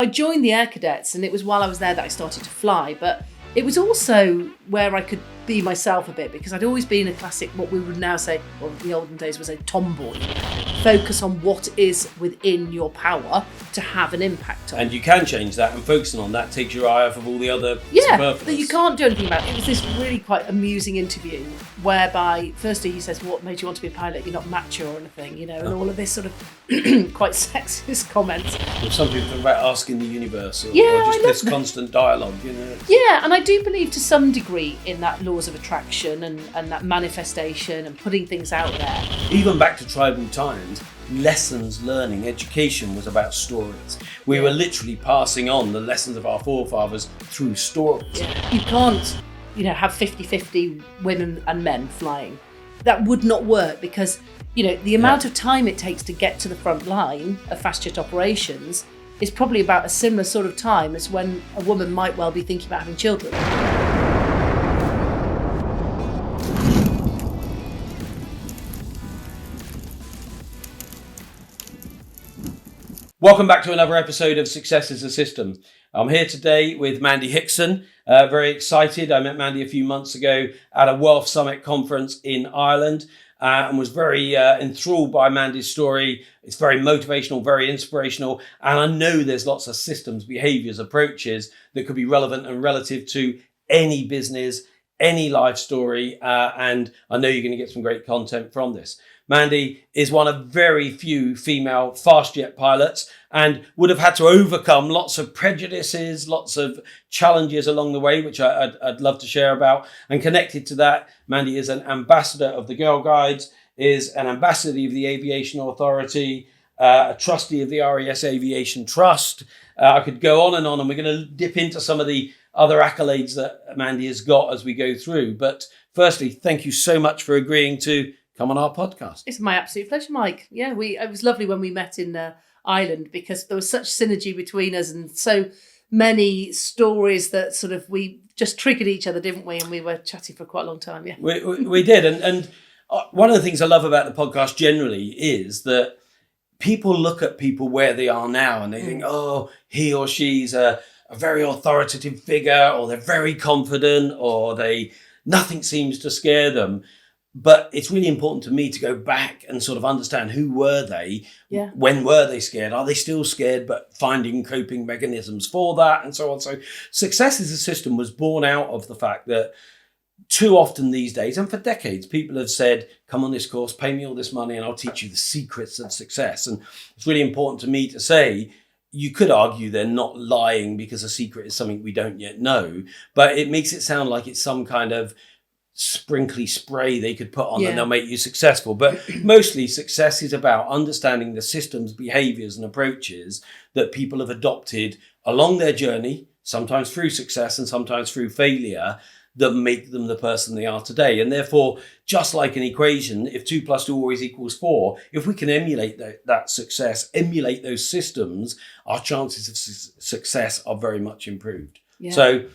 I joined the Air Cadets, and it was while I was there that I started to fly, but it was also where I could be myself a bit, because I'd always been a classic, what we would now say, or in the olden days was a tomboy. Focus on what is within your power to have an impact on. And you can change that, and focusing on that takes your eye off of all the other that you can't do anything about. It was this really quite amusing interview whereby firstly he says, what made you want to be a pilot? You're not macho or anything, and all of this sort of quite sexist comments. There's something about asking the universe or just this constant dialogue, Yeah, and I do believe to some degree in that laws of attraction and that manifestation and putting things out there. Even back to tribal times, lessons learning, education was about stories. We were literally passing on the lessons of our forefathers through stories. Yeah. You can't, have 50-50 women and men flying. That would not work because, the amount of time it takes to get to the front line of fast jet operations is probably about a similar sort of time as when a woman might well be thinking about having children. Welcome back to another episode of Success is a System. I'm here today with Mandy Hickson. Very excited. I met Mandy a few months ago at a Wealth Summit conference in Ireland and was very enthralled by Mandy's story. It's very motivational, very inspirational. And I know there's lots of systems, behaviors, approaches that could be relevant and relative to any business, any life story. And I know you're going to get some great content from this. Mandy is one of very few female fast jet pilots and would have had to overcome lots of prejudices, lots of challenges along the way, which I'd love to share about. And connected to that, Mandy is an ambassador of the Girl Guides, is an ambassador of the Aviation Authority, a trustee of the RAS Aviation Trust. I could go on, and we're going to dip into some of the other accolades that Mandy has got as we go through. But firstly, thank you so much for agreeing to come on our podcast. It's my absolute pleasure, Mike. Yeah, it was lovely when we met in Ireland because there was such synergy between us and so many stories that sort of we just triggered each other, didn't we? And we were chatting for quite a long time. Yeah, we did. And one of the things I love about the podcast generally is that people look at people where they are now and they think, oh, he or she's a very authoritative figure, or they're very confident, or nothing seems to scare them. But it's really important to me to go back and sort of understand who were they, when were they scared, are they still scared, but finding coping mechanisms for that and so on. So Success is a System was born out of the fact that too often these days, and for decades, people have said, come on this course, pay me all this money and I'll teach you the secrets of success. And it's really important to me to say, you could argue they're not lying because a secret is something we don't yet know, but it makes it sound like it's some kind of sprinkly spray they could put on and they'll make you successful. But mostly success is about understanding the systems, behaviors and approaches that people have adopted along their journey, sometimes through success and sometimes through failure, that make them the person they are today. And therefore, just like an equation, if 2 + 2 always equals 4, if we can emulate that success, emulate those systems, our chances of success are very much improved. Yeah. So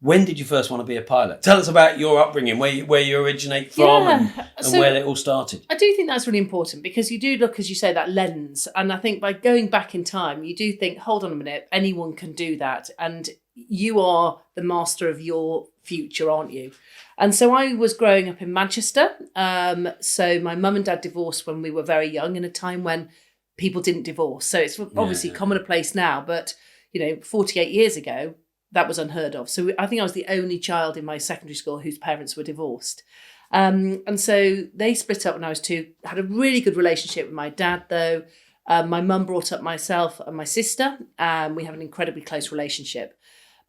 when did you first want to be a pilot? Tell us about your upbringing, where you originate from and where it all started. I do think that's really important because you do look, as you say, that lens. And I think by going back in time, you do think, hold on a minute, anyone can do that. And you are the master of your future, aren't you? And so I was growing up in Manchester. So my mum and dad divorced when we were very young, in a time when people didn't divorce. So it's obviously commonplace now, but 48 years ago, that was unheard of. So I think I was the only child in my secondary school whose parents were divorced. And so they split up when I was 2. Had a really good relationship with my dad, though. My mum brought up myself and my sister. We have an incredibly close relationship.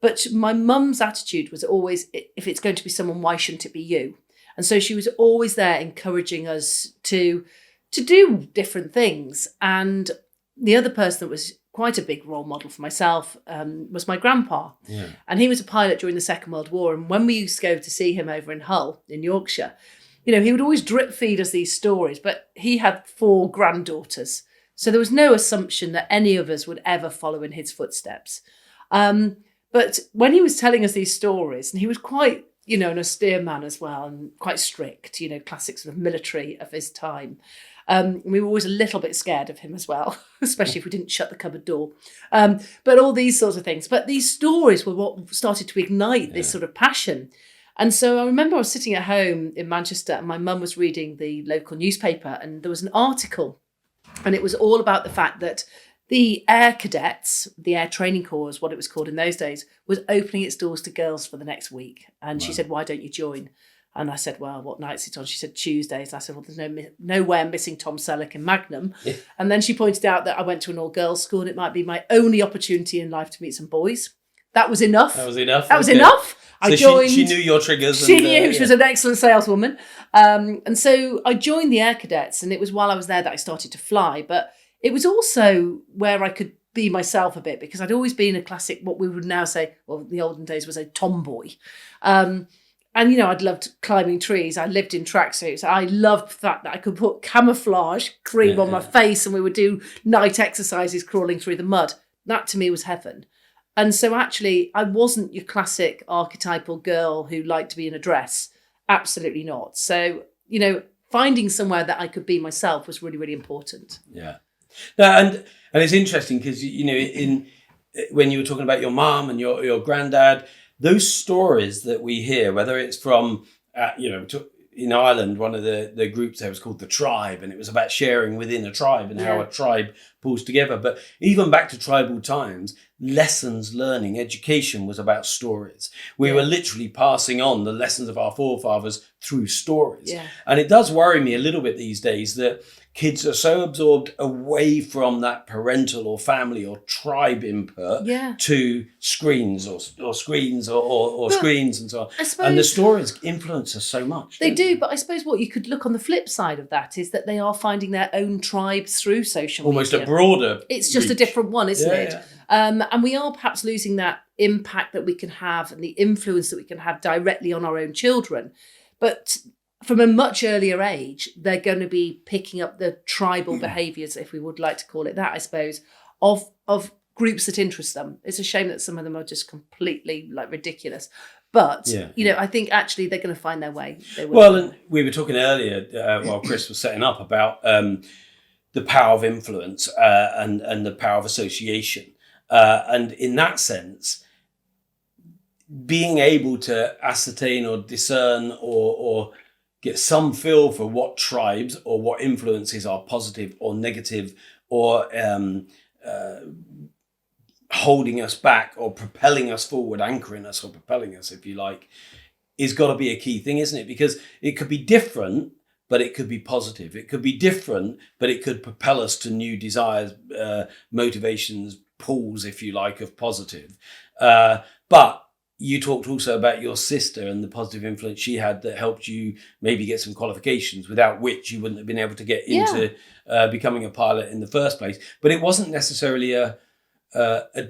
But my mum's attitude was always, if it's going to be someone, why shouldn't it be you? And so she was always there encouraging us to do different things. And the other person that was quite a big role model for myself was my grandpa. Yeah. And he was a pilot during the Second World War. And when we used to go to see him over in Hull in Yorkshire, he would always drip feed us these stories, but he had 4 granddaughters. So there was no assumption that any of us would ever follow in his footsteps. But when he was telling us these stories, and he was quite, an austere man as well, and quite strict, classic sort of military of his time. We were always a little bit scared of him as well, especially if we didn't shut the cupboard door. But all these sorts of things. But these stories were what started to ignite this sort of passion. And so I remember I was sitting at home in Manchester and my mum was reading the local newspaper and there was an article and it was all about the fact that the Air Cadets, the Air Training Corps is what it was called in those days, was opening its doors to girls for the next week. And she said, why don't you join? And I said, well, what night's it on? She said, Tuesdays. And I said, well, there's no way I'm missing Tom Selleck in Magnum. Yeah. And then she pointed out that I went to an all-girls school and it might be my only opportunity in life to meet some boys. That was enough. That was enough. That was enough. So I joined. She knew your triggers. She knew. She was an excellent saleswoman. And so I joined the Air Cadets and it was while I was there that I started to fly. But it was also where I could be myself a bit because I'd always been a classic, what we would now say, well, in the olden days was a tomboy. And, I'd loved climbing trees. I lived in tracksuits. I loved the fact that I could put camouflage cream on my face and we would do night exercises crawling through the mud. That to me was heaven. And so actually, I wasn't your classic archetypal girl who liked to be in a dress. Absolutely not. So, finding somewhere that I could be myself was really, really important. Yeah. No, and it's interesting because, when you were talking about your mum and your granddad, those stories that we hear, whether it's from, in Ireland, one of the groups there was called The Tribe, and it was about sharing within a tribe and how a tribe pulls together. But even back to tribal times, lessons learning, education was about stories. We were literally passing on the lessons of our forefathers through stories. Yeah. And it does worry me a little bit these days that kids are so absorbed away from that parental or family or tribe input to screens or screens or screens and so on. And the stories influence us so much. They do, but I suppose what you could look on the flip side of that is that they are finding their own tribes through social media. Almost a broader It's just a different one, isn't it? Yeah. And we are perhaps losing that impact that we can have and the influence that we can have directly on our own children. But from a much earlier age, they're going to be picking up the tribal behaviours, if we would like to call it that, I suppose, of groups that interest them. It's a shame that some of them are just completely ridiculous. But, I think actually they're going to find their way. Well, and we were talking earlier while Chris was setting up about the power of influence and the power of association. And in that sense, being able to ascertain or discern or get some feel for what tribes or what influences are positive or negative or holding us back or propelling us forward, anchoring us or propelling us, if you like, is got to be a key thing, isn't it? Because it could be different, but it could be positive. It could be different, but it could propel us to new desires, motivations, pulls, if you like, of positive. But you talked also about your sister and the positive influence she had that helped you maybe get some qualifications without which you wouldn't have been able to get into becoming a pilot in the first place. But it wasn't necessarily a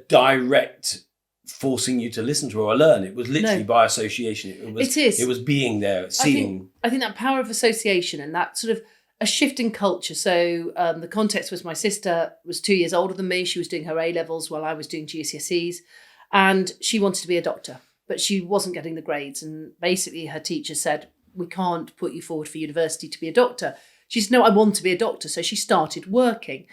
direct forcing you to listen to or learn. It was literally by association. It was being there, seeing. I think that power of association and that sort of a shift in culture. So the context was my sister was 2 years older than me. She was doing her A-levels while I was doing GCSEs. And she wanted to be a doctor, but she wasn't getting the grades. And basically her teacher said, we can't put you forward for university to be a doctor. She said, no, I want to be a doctor. So she started working.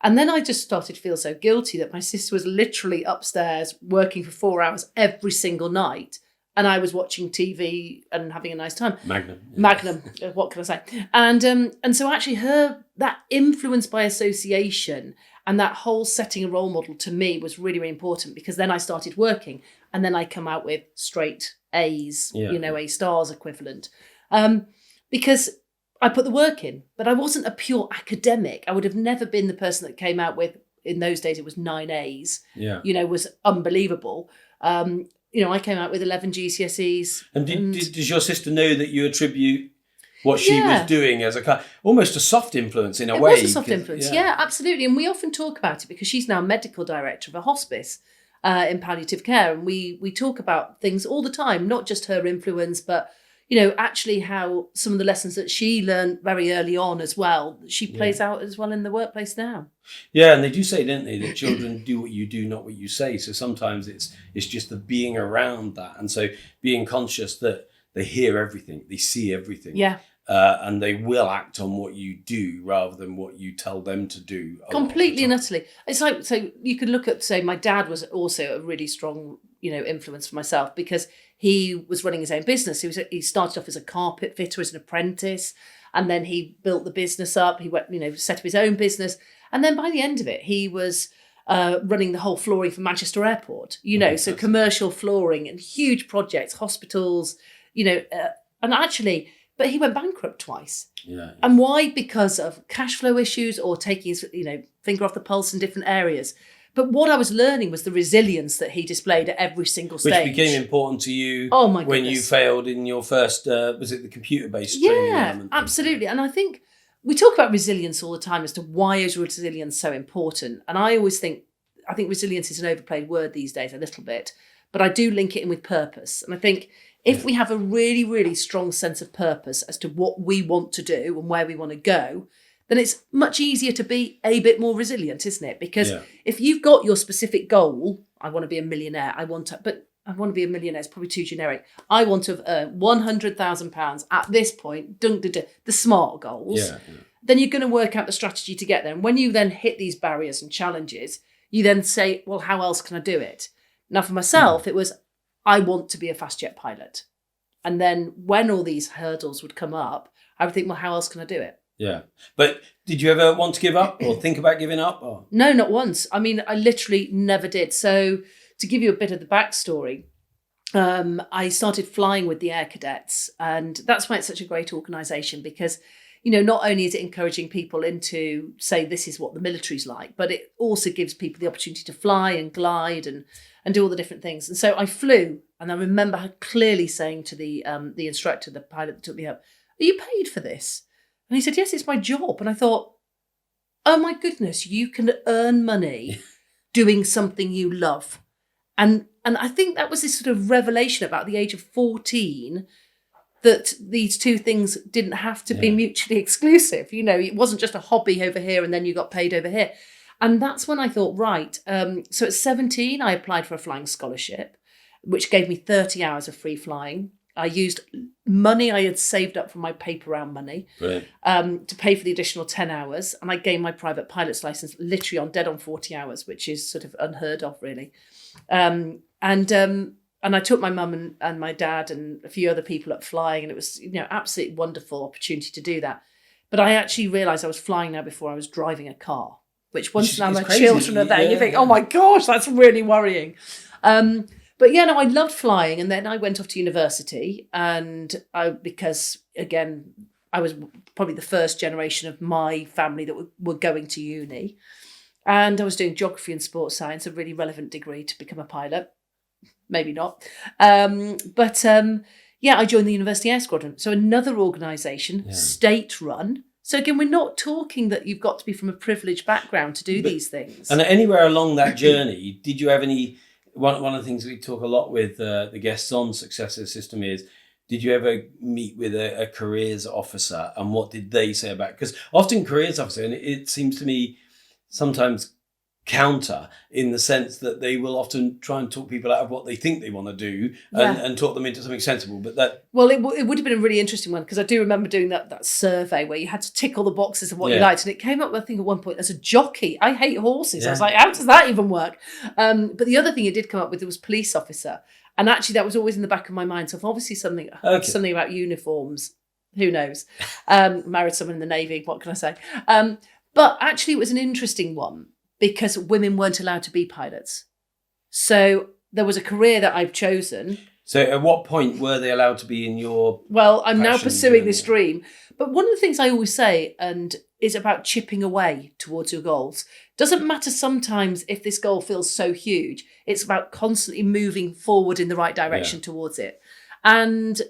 And then I just started to feel so guilty that my sister was literally upstairs working for 4 hours every single night. And I was watching TV and having a nice time. Magnum, what can I say? And so actually that influence by association and that whole setting a role model to me was really, really important because then I started working and then I come out with straight A's, A stars equivalent. Because I put the work in, but I wasn't a pure academic. I would have never been the person that came out with, in those days, it was 9 A's, was unbelievable. I came out with 11 GCSEs. And does your sister know that you attribute what she was doing as almost a soft influence in a way? It was a soft influence, absolutely. And we often talk about it because she's now medical director of a hospice in palliative care. And we talk about things all the time, not just her influence, but, actually how some of the lessons that she learned very early on as well, she plays out as well in the workplace now. Yeah, and they do say, don't they, that children do what you do, not what you say. So sometimes it's just the being around that. And so being conscious that they hear everything, they see everything. Yeah. and they will act on what you do rather than what you tell them to do. Completely and utterly. It's like, so you could look at, say, my dad was also a really strong, influence for myself, because he was running his own business. He started off as a carpet fitter, as an apprentice, and then he built the business up. He went, set up his own business, and then by the end of it, he was running the whole flooring for Manchester Airport. So commercial flooring and huge projects, hospitals, and actually. But he went bankrupt twice. Yeah. And why? Because of cash flow issues or taking his, finger off the pulse in different areas. But what I was learning was the resilience that he displayed at every single stage. Which became important to you when you failed in your first, was it the computer-based training element? Yeah, absolutely. And I think we talk about resilience all the time as to why is resilience so important. And I think resilience is an overplayed word these days a little bit, but I do link it in with purpose. And I think if we have a really, really strong sense of purpose as to what we want to do and where we want to go, then it's much easier to be a bit more resilient, isn't it? Because if you've got your specific goal, I want to be a millionaire, but I want to be a millionaire, it's probably too generic. I want to earn £100,000 at this point, the smart goals. Then you're going to work out the strategy to get there. And when you then hit these barriers and challenges, you then say, well, how else can I do it? Now, for myself, it was, I want to be a fast jet pilot. And then when all these hurdles would come up, I would think, well, how else can I do it? Yeah. But did you ever want to give up or think about giving up? Or? No, not once. I mean, I literally never did. So to give you a bit of the backstory, I started flying with the Air Cadets. And that's why it's such a great organisation, because, not only is it encouraging people into, say, this is what the military's like, but it also gives people the opportunity to fly and glide and do all the different things. And so I flew, and I remember her clearly saying to the instructor, the pilot that took me up, are you paid for this? And he said, yes, it's my job. And I thought, oh my goodness, you can earn money doing something you love. And I think that was this sort of revelation about the age of 14, that these two things didn't have to be mutually exclusive. It wasn't just a hobby over here and then you got paid over here. And that's when I thought, right. So at 17, I applied for a flying scholarship, which gave me 30 hours of free flying. I used money I had saved up from my paper round money to pay for the additional 10 hours. And I gained my private pilot's license literally on 40 hours, which is sort of unheard of, really. And I took my mum and my dad and a few other people up flying, and it was, absolutely wonderful opportunity to do that. But I actually realised I was flying now before I was driving a car, which once now my children are there, you think, oh my gosh, that's really worrying. But I loved flying. And then I went off to university, and because again, I was probably the first generation of my family that were going to uni. And I was doing geography and sports science, a really relevant degree to become a pilot. Maybe not. I joined the University Air Squadron. So another organisation, state-run. So again, we're not talking that you've got to be from a privileged background to do these things. And anywhere along that journey, did you have any... One of the things we talk a lot with the guests on Successor System is, did you ever meet with a careers officer, and what did they say about it? Because often careers officer, and it seems to me sometimes counter in the sense that they will often try and talk people out of what they think they want to do and talk them into something sensible. But that... Well, it would have been a really interesting one, because I do remember doing that survey where you had to tick all the boxes of what you liked. And it came up, I think, at one point as a jockey. I hate horses. I was like, how does that even work? But the other thing it did come up with was police officer. And actually that was always in the back of my mind. So obviously something about uniforms. Who knows? Married someone in the Navy. What can I say? But actually it was an interesting one, because women weren't allowed to be pilots. So there was a career that I've chosen. So at what point were they allowed to be in your... Well, I'm now pursuing this dream. But one of the things I always say, and is about chipping away towards your goals. Doesn't matter sometimes if this goal feels so huge. It's about constantly moving forward in the right direction towards it. And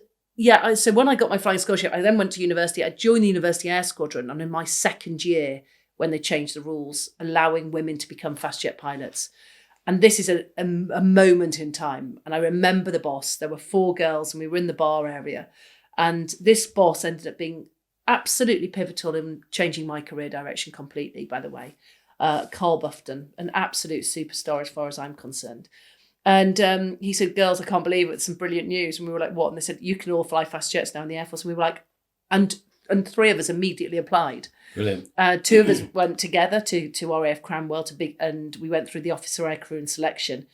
so when I got my flying scholarship, I then went to university. I joined the University Air Squadron. I'm in my second year when they changed the rules, allowing women to become fast jet pilots. And this is a moment in time. And I remember the boss. There were 4 girls and we were in the bar area. And this boss ended up being absolutely pivotal in changing my career direction completely, by the way. Carl Bufton, an absolute superstar as far as I'm concerned. And he said, girls, I can't believe it. It's some brilliant news. And we were like, what? And they said, you can all fly fast jets now in the Air Force. And we were like, and and 3 of us immediately applied. Brilliant. 2 of us went together to RAF Cranwell and we went through the officer aircrew and selection.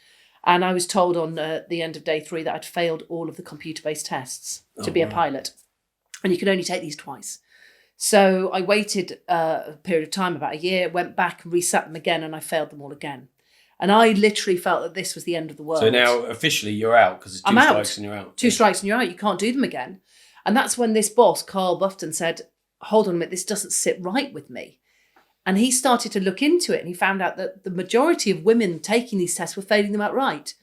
And I was told on the end of day 3 that I'd failed all of the computer-based tests to be a pilot. And you can only take these twice. So I waited a period of time, about a year, went back and resat them again, and I failed them all again. And I literally felt that this was the end of the world. So now officially you're out because it's 2 strikes and you're out. 2 strikes and you're out. You can't do them again. And that's when this boss, Carl Bufton, said, hold on a minute, this doesn't sit right with me. And he started to look into it and he found out that the majority of women taking these tests were failing them outright.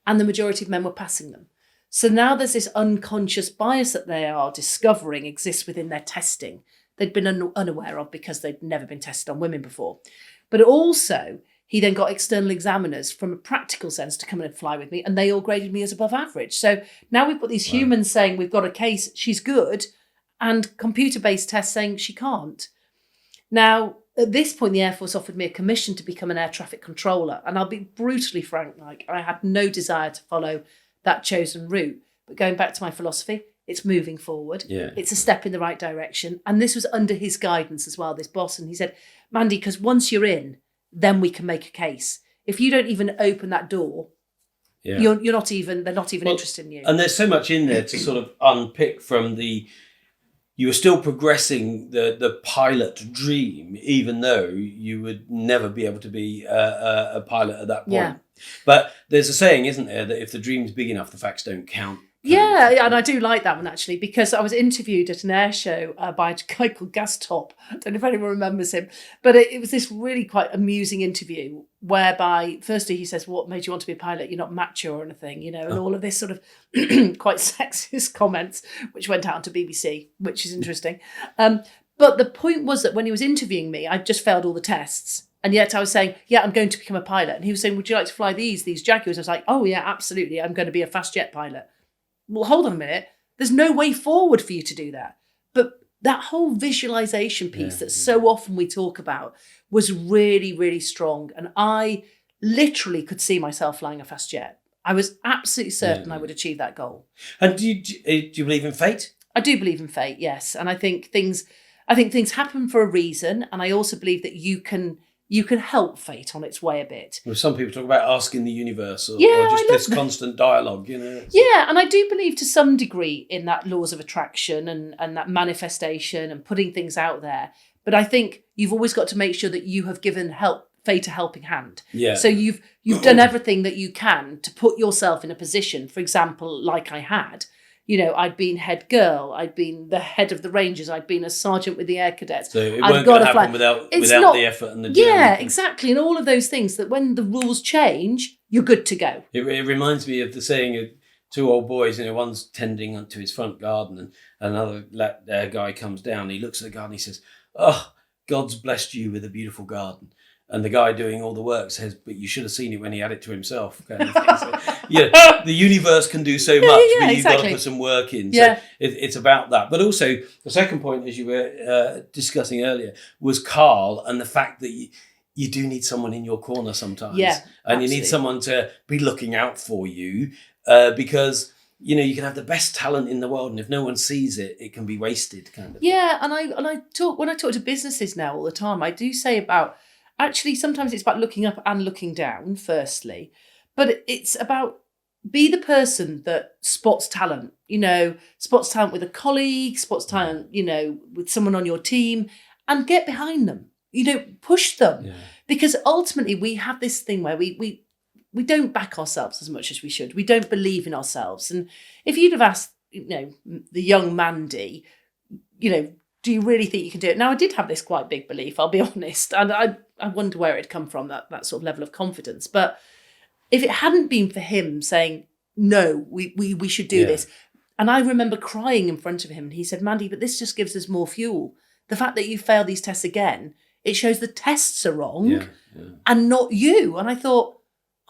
And the majority of men were passing them. So now there's this unconscious bias that they are discovering exists within their testing. They'd been unaware of because they'd never been tested on women before. But also, he then got external examiners from a practical sense to come in and fly with me, and they all graded me as above average. So now we've got these humans saying we've got a case, she's good, and computer-based tests saying she can't. Now, at this point, the Air Force offered me a commission to become an air traffic controller. And I'll be brutally frank, Mike, I had no desire to follow that chosen route. But going back to my philosophy, it's moving forward. Yeah. It's a step in the right direction. And this was under his guidance as well, this boss. And he said, Mandy, because once you're in, then we can make a case. If you don't even open that door, they're not even interested in you. And there's so much in there to sort of unpick from you were still progressing the pilot dream, even though you would never be able to be a pilot at that point. Yeah. But there's a saying, isn't there, that if the dream's big enough, the facts don't count. Yeah, and I do like that one, actually, because I was interviewed at an air show by a guy called Gas Top. I don't know if anyone remembers him, but it was this really quite amusing interview whereby, firstly, he says, what made you want to be a pilot? You're not macho or anything, and all of this sort of quite sexist comments, which went out to BBC, which is interesting. But the point was that when he was interviewing me, I'd just failed all the tests. And yet I was saying, yeah, I'm going to become a pilot. And he was saying, would you like to fly these Jaguars? I was like, oh, yeah, absolutely. I'm going to be a fast jet pilot. Well, hold on a minute. There's no way forward for you to do that. But that whole visualization piece that so often we talk about was really, really strong. And I literally could see myself flying a fast jet. I was absolutely certain I would achieve that goal. And do you believe in fate? I do believe in fate, yes. And I think things happen for a reason. And I also believe that you can help fate on its way a bit. Well, some people talk about asking the universe or just this constant dialogue, Yeah, and I do believe to some degree in that laws of attraction and that manifestation and putting things out there. But I think you've always got to make sure that you have given fate a helping hand. Yeah. So you've done everything that you can to put yourself in a position, for example, like I had. I'd been head girl, I'd been the head of the Rangers, I'd been a sergeant with the Air Cadets. So it weren't going to happen without the effort and the journey. Yeah, exactly. And all of those things that when the rules change, you're good to go. It reminds me of the saying of 2 old boys, one's tending to his front garden and another guy comes down, he looks at the garden, he says, oh, God's blessed you with a beautiful garden. And the guy doing all the work says, but you should have seen it when he had it to himself. Kind of thing. So, the universe can do so much, but you've got to put some work in. So it's about that. But also, the second point, as you were discussing earlier, was Carl and the fact that you do need someone in your corner sometimes. Yeah, and you need someone to be looking out for you because... you can have the best talent in the world, and if no one sees it, it can be wasted, kind of. Yeah, and I talk to businesses now all the time. I do say about actually sometimes it's about looking up and looking down. Firstly, but it's about be the person that spots talent. Spots talent with a colleague, spots talent, with someone on your team, and get behind them. Push them because ultimately we have this thing where we don't back ourselves as much as we should. We don't believe in ourselves. And if you'd have asked, the young Mandy, do you really think you can do it? Now, I did have this quite big belief, I'll be honest. And I wonder where it'd come from, that sort of level of confidence. But if it hadn't been for him saying, no, we should do this. And I remember crying in front of him. And he said, Mandy, but this just gives us more fuel. The fact that you failed these tests again, it shows the tests are wrong and not you. And I thought,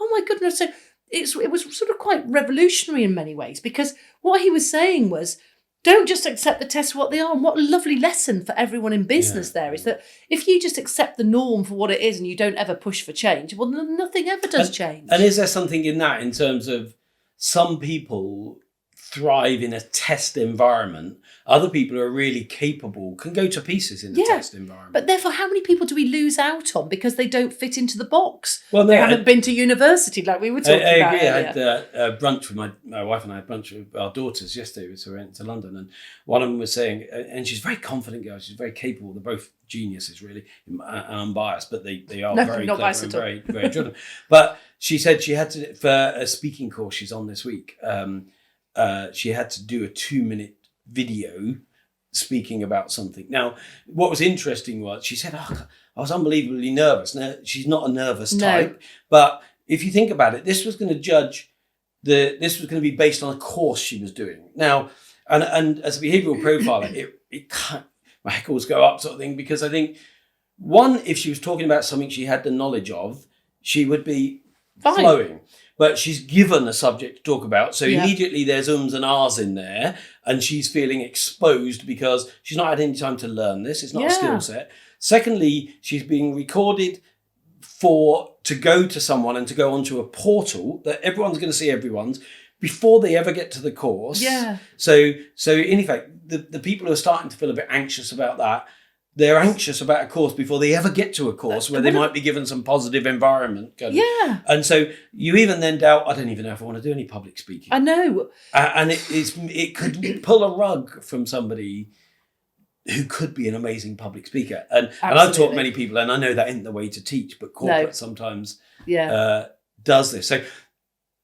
oh my goodness. So it was sort of quite revolutionary in many ways, because what he was saying was, don't just accept the tests for what they are. And what a lovely lesson for everyone in business there is that if you just accept the norm for what it is and you don't ever push for change, well, nothing ever does change. And is there something in that in terms of some people thrive in a test environment Other people who are really capable can go to pieces in a test environment. But therefore, how many people do we lose out on because they don't fit into the box? Well, they haven't been to university like we were talking about. I agree. Earlier. I had brunch with my wife and I had brunch with our daughters yesterday. So we went to London, and one of them was saying, and she's a very confident girl. She's very capable. They're both geniuses, really, and unbiased, but they are very clever and very, very driven. But she said she had to, for a speaking course she's on this week, she had to do a 2-minute video speaking about something. Now, what was interesting was she said, I was unbelievably nervous. Now, she's not a nervous type, but if you think about it, this was going to be based on a course she was doing. Now, and as a behavioural profiler, it can't, my hackles go up sort of thing, because I think, one, if she was talking about something she had the knowledge of, she would be flowing. But she's given a subject to talk about, so immediately there's ums and ahs in there, and she's feeling exposed because she's not had any time to learn this. It's not a skill set. Secondly, she's being recorded to go to someone and to go onto a portal that everyone's going to see everyone's before they ever get to the course. Yeah. So in effect, the people who are starting to feel a bit anxious about that, they're anxious about a course before they ever get to a course where they might be given some positive environment. And so you even then doubt, I don't even know if I want to do any public speaking. I know. And it could pull a rug from somebody who could be an amazing public speaker. And I've taught many people, and I know that isn't the way to teach, but corporate sometimes does this. So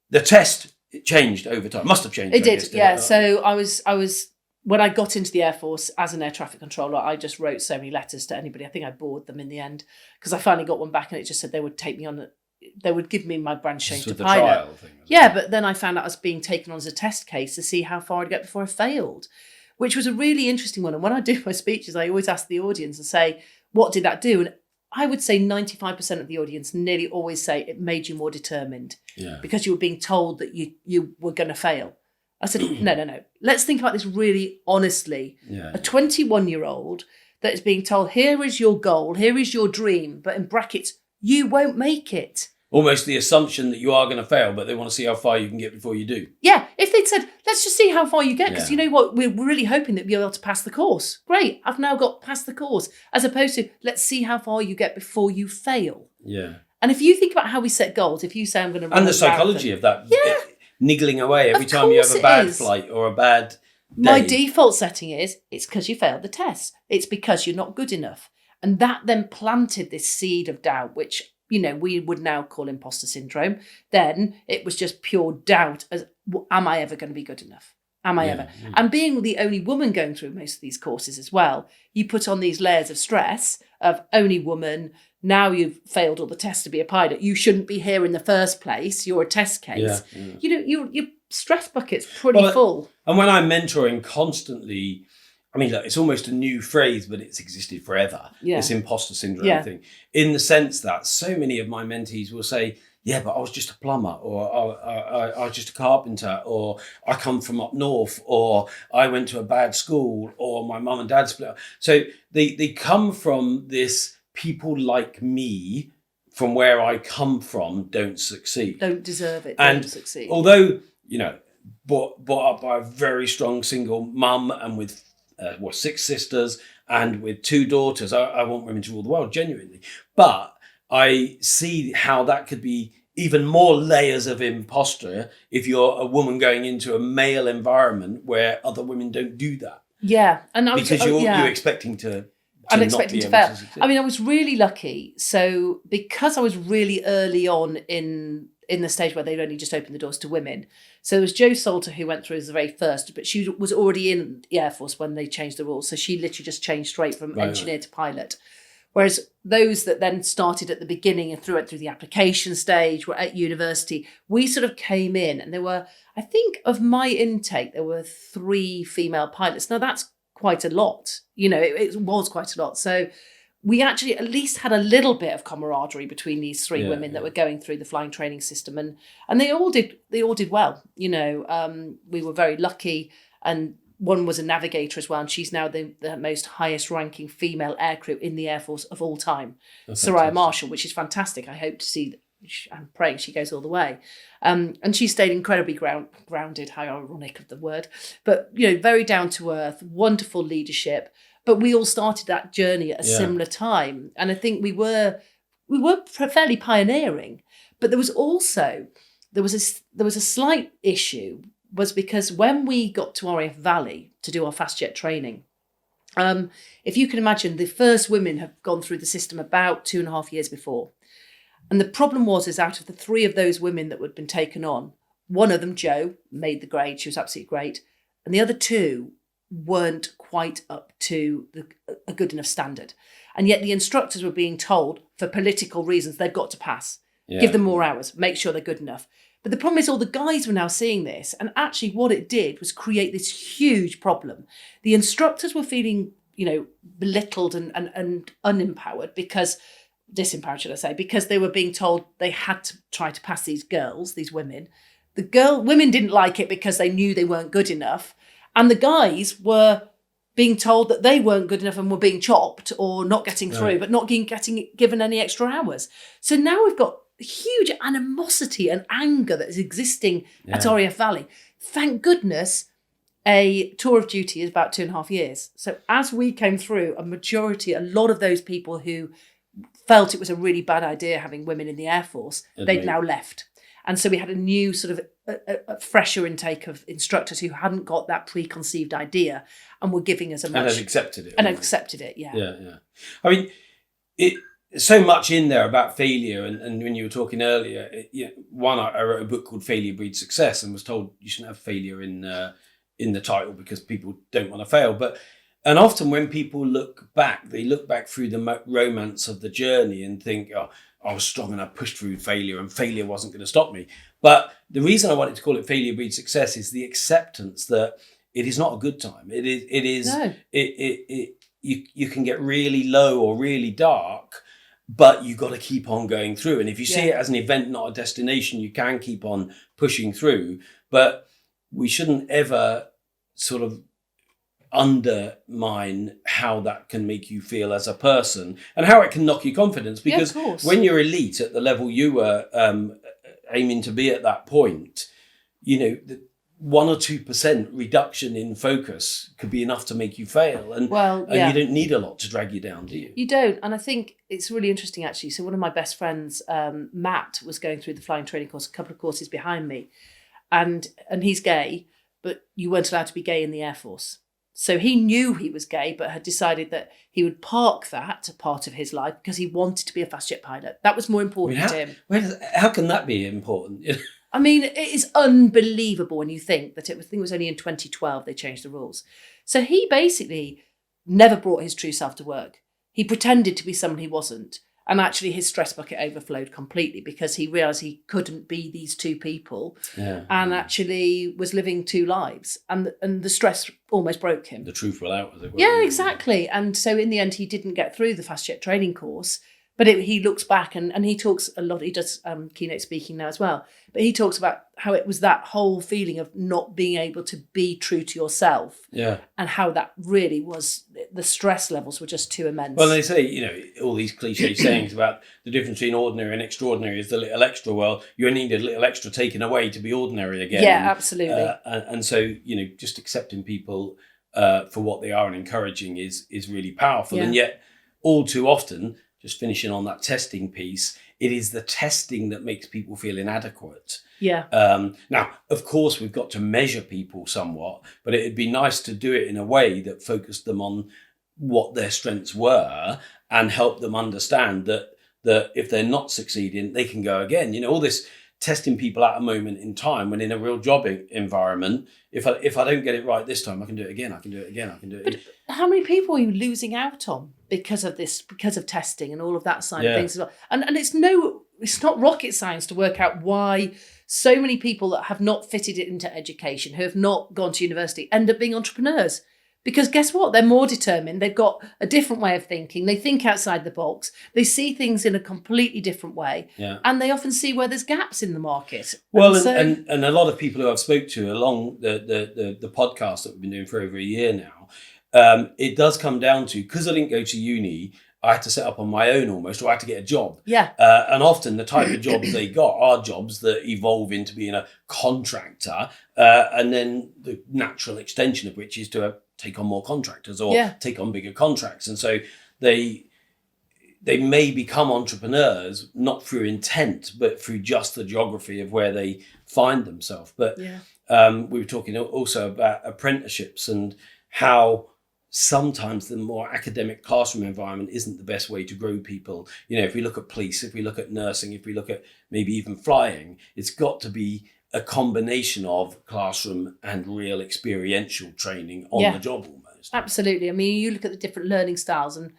the test, it changed over time. Must have changed. It did, yeah. So I was when I got into the Air Force as an air traffic controller, I just wrote so many letters to anybody. I think I bored them in the end, because I finally got one back and it just said they would take me on. They would give me my branch change to pilot. Trial thing, yeah, but then I found out I was being taken on as a test case to see how far I'd get before I failed, which was a really interesting one. And when I do my speeches, I always ask the audience and say, what did that do? And I would say 95% of the audience nearly always say it made you more determined because you were being told that you were going to fail. I said, no. Let's think about this really honestly. A 21-year-old that is being told, here is your goal, here is your dream, but in brackets, you won't make it. Almost the assumption that you are going to fail, but they want to see how far you can get before you do. Yeah, if they'd said, let's just see how far you get, because you know what, we're really hoping that you'll be able to pass the course. Great, I've now got past the course. As opposed to, let's see how far you get before you fail. Yeah. And if you think about how we set goals, if you say I'm going to run and the psychology of that. Niggling away every time you have a bad flight or a bad day. My default setting is, it's because you failed the test. It's because you're not good enough. And that then planted this seed of doubt, which, we would now call imposter syndrome. Then it was just pure doubt as, am I ever going to be good enough? Am I ever? Yeah. And being the only woman going through most of these courses as well, you put on these layers of stress of only woman. Now you've failed all the tests to be a pilot. You shouldn't be here in the first place. You're a test case. Your stress bucket's pretty full. And when I'm mentoring constantly, I mean, look, it's almost a new phrase, but it's existed forever. Yeah. This imposter syndrome thing. In the sense that so many of my mentees will say, yeah, but I was just a plumber, or I was just a carpenter, or I come from up north, or I went to a bad school, or my mum and dad split up. So they come from this, people like me, from where I come from, don't succeed. Don't deserve it, don't succeed. Although, brought up by a very strong single mum and with 6 sisters and with 2 daughters, I want women to rule the world, genuinely. But I see how that could be even more layers of imposter if you're a woman going into a male environment where other women don't do that. Yeah. And because you're expecting to I'm expecting to fail. I mean, I was really lucky. So because I was really early on in the stage where they'd only just opened the doors to women. So there was Jo Salter who went through as the very first, but she was already in the Air Force when they changed the rules. So she literally just changed straight from engineer to pilot. Whereas those that then started at the beginning and went through the application stage, were at university, we sort of came in, and there were, I think of my intake, there were 3 female pilots. Now that's quite a lot, it was quite a lot. So we actually at least had a little bit of camaraderie between these 3 women that were going through the flying training system, and they all did well. We were very lucky, and one was a navigator as well, and she's now the most highest ranking female aircrew in the Air Force of all time, Soraya Marshall, which is fantastic. I hope to see I'm praying she goes all the way. And she stayed incredibly grounded, how ironic of the word, but, very down to earth, wonderful leadership. But we all started that journey at a similar time. And I think we were fairly pioneering, but there was a slight issue, was because when we got to RAF Valley to do our fast jet training, if you can imagine, the first women have gone through the system about 2.5 years before. And the problem is out of the 3 of those women that had been taken on, one of them, Jo, made the grade. She was absolutely great. And the other 2 weren't quite up to a good enough standard. And yet the instructors were being told, for political reasons, they've got to pass. Yeah. Give them more hours, make sure they're good enough. But the problem is all the guys were now seeing this. And actually what it did was create this huge problem. The instructors were feeling, belittled and unempowered disempowered, should I say, because they were being told they had to try to pass these girls, these women. Women didn't like it because they knew they weren't good enough. And the guys were being told that they weren't good enough and were being chopped or not getting through, but not getting given any extra hours. So now we've got huge animosity and anger that is existing at RAF Valley. Thank goodness a tour of duty is about 2.5 years. So as we came through, a lot of those people who felt it was a really bad idea having women in the Air Force, they'd now left. And so we had a new sort of a fresher intake of instructors who hadn't got that preconceived idea and were giving us a much... And had accepted it. And accepted it, yeah. Yeah. I mean, so much in there about failure. And when you were talking earlier, I wrote a book called Failure Breeds Success and was told you shouldn't have failure in the title because people don't want to fail. And often when people look back, they look back through the romance of the journey and think, oh, I was strong and I pushed through failure and failure wasn't going to stop me. But the reason I wanted to call it Failure Breeds Success is the acceptance that it is not a good time. You can get really low or really dark, but you got to keep on going through. And if you see it as an event, not a destination, you can keep on pushing through. But we shouldn't ever sort of undermine how that can make you feel as a person and how it can knock your confidence, because when you're elite at the level you were aiming to be at that point, the 1 or 2% reduction in focus could be enough to make you fail, and you don't need a lot to drag you down, do you? You don't. And I think it's really interesting actually. So one of my best friends, Matt, was going through the flying training course a couple of courses behind me, and he's gay, but you weren't allowed to be gay in the Air Force. So he knew he was gay, but had decided that he would park that part of his life because he wanted to be a fast jet pilot. That was more important to him. How can that be important? I mean, it is unbelievable when you think that I think it was only in 2012 they changed the rules. So he basically never brought his true self to work. He pretended to be someone he wasn't. And actually his stress bucket overflowed completely because he realised he couldn't be these 2 people and actually was living 2 lives. And the stress almost broke him. The truth will out, as it were. Yeah, exactly. And so in the end, he didn't get through the fast jet training course. But he looks back and he talks a lot. He does keynote speaking now as well. But he talks about how it was that whole feeling of not being able to be true to yourself. Yeah. And how that really was, the stress levels were just too immense. Well, they say, all these cliche sayings about the difference between ordinary and extraordinary is the little extra. Well, you only need a little extra taken away to be ordinary again. Yeah, absolutely. And so, just accepting people for what they are and encouraging is really powerful. Yeah. And yet, all too often, just finishing on that testing piece, it is the testing that makes people feel inadequate. Yeah. Now, of course, we've got to measure people somewhat, but it'd be nice to do it in a way that focused them on what their strengths were and help them understand that if they're not succeeding, they can go again. All this testing people at a moment in time, when in a real job environment, if I don't get it right this time, I can do it again. I can do it again. But how many people are you losing out on because of this, because of testing and all of that side of things as well? And it's not rocket science to work out why so many people that have not fitted it into education, who have not gone to university, end up being entrepreneurs. Because guess what? They're more determined. They've got a different way of thinking. They think outside the box. They see things in a completely different way. Yeah. And they often see where there's gaps in the market. Well, and a lot of people who I've spoke to along the podcast that we've been doing for over a year now, it does come down to, because I didn't go to uni I had to set up on my own almost, or I had to get a job. Yeah. And often the type of jobs they got are jobs that evolve into being a contractor, and then the natural extension of which is to take on more contractors or take on bigger contracts. And so they may become entrepreneurs not through intent, but through just the geography of where they find themselves. But we were talking also about apprenticeships and how sometimes the more academic classroom environment isn't the best way to grow people. You know, if we look at police, if we look at nursing, if we look at maybe even flying, it's got to be a combination of classroom and real experiential training on the job almost. Absolutely. I mean, you look at the different learning styles, and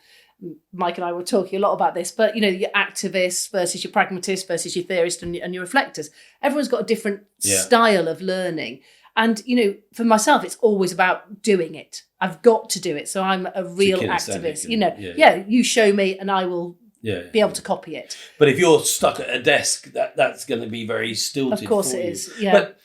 Mike and I were talking a lot about this, but, you know, your activists versus your pragmatists versus your theorists and your reflectors. Everyone's got a different style of learning. And, you know, for myself, it's always about doing it. I've got to do it. So I'm a real activist. You know, you show me and I will be able to copy it. But if you're stuck at a desk, that's going to be very stilted. Of course for it you. is, yeah. But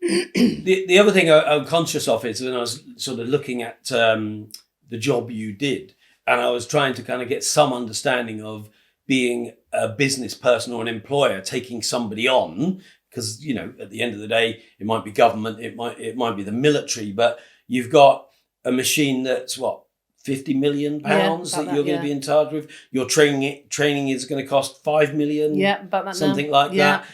the other thing I'm conscious of is when I was sort of looking at the job you did, and I was trying to kind of get some understanding of being a business person or an employer taking somebody on, because, you know, at the end of the day, it might be government, it might be the military, but you've got a machine that's what, £50 million that you're going to be in charge with. Your training is going to cost £5 million. Yeah, about that something now. like that.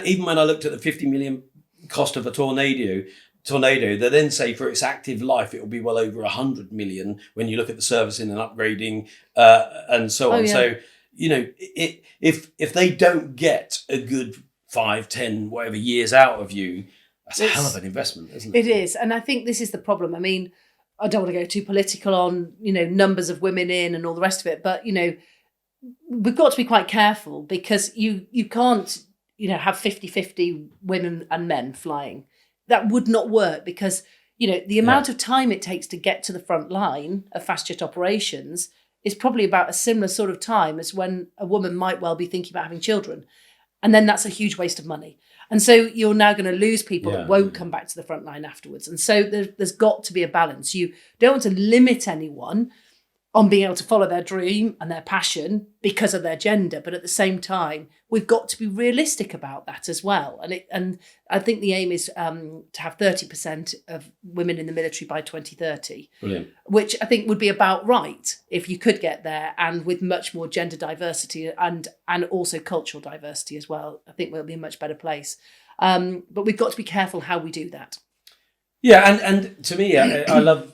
Even when I looked at the £50 million cost of a tornado, they then say for its active life it will be well over 100 million when you look at the servicing and upgrading and so on. So, you know, if they don't get a good 5, 10, whatever years out of you, that's a hell of an investment, isn't it? It is. And I think this is the problem. I mean, I don't want to go too political on, you know, numbers of women in and all the rest of it, but, you know, we've got to be quite careful, because you can't, you know, have 50-50 women and men flying. That would not work, because, you know, the amount of time it takes to get to the front line of fast jet operations is probably about a similar sort of time as when a woman might well be thinking about having children. And then that's a huge waste of money. And so you're now going to lose people that won't come back to the front line afterwards. And so there's got to be a balance. You don't want to limit anyone on being able to follow their dream and their passion because of their gender. But at the same time, we've got to be realistic about that as well. And I think the aim is to have 30% of women in the military by 2030. Brilliant. Which I think would be about right if you could get there, and with much more gender diversity and also cultural diversity as well. I think we'll be in a much better place. But we've got to be careful how we do that. Yeah, and to me, I love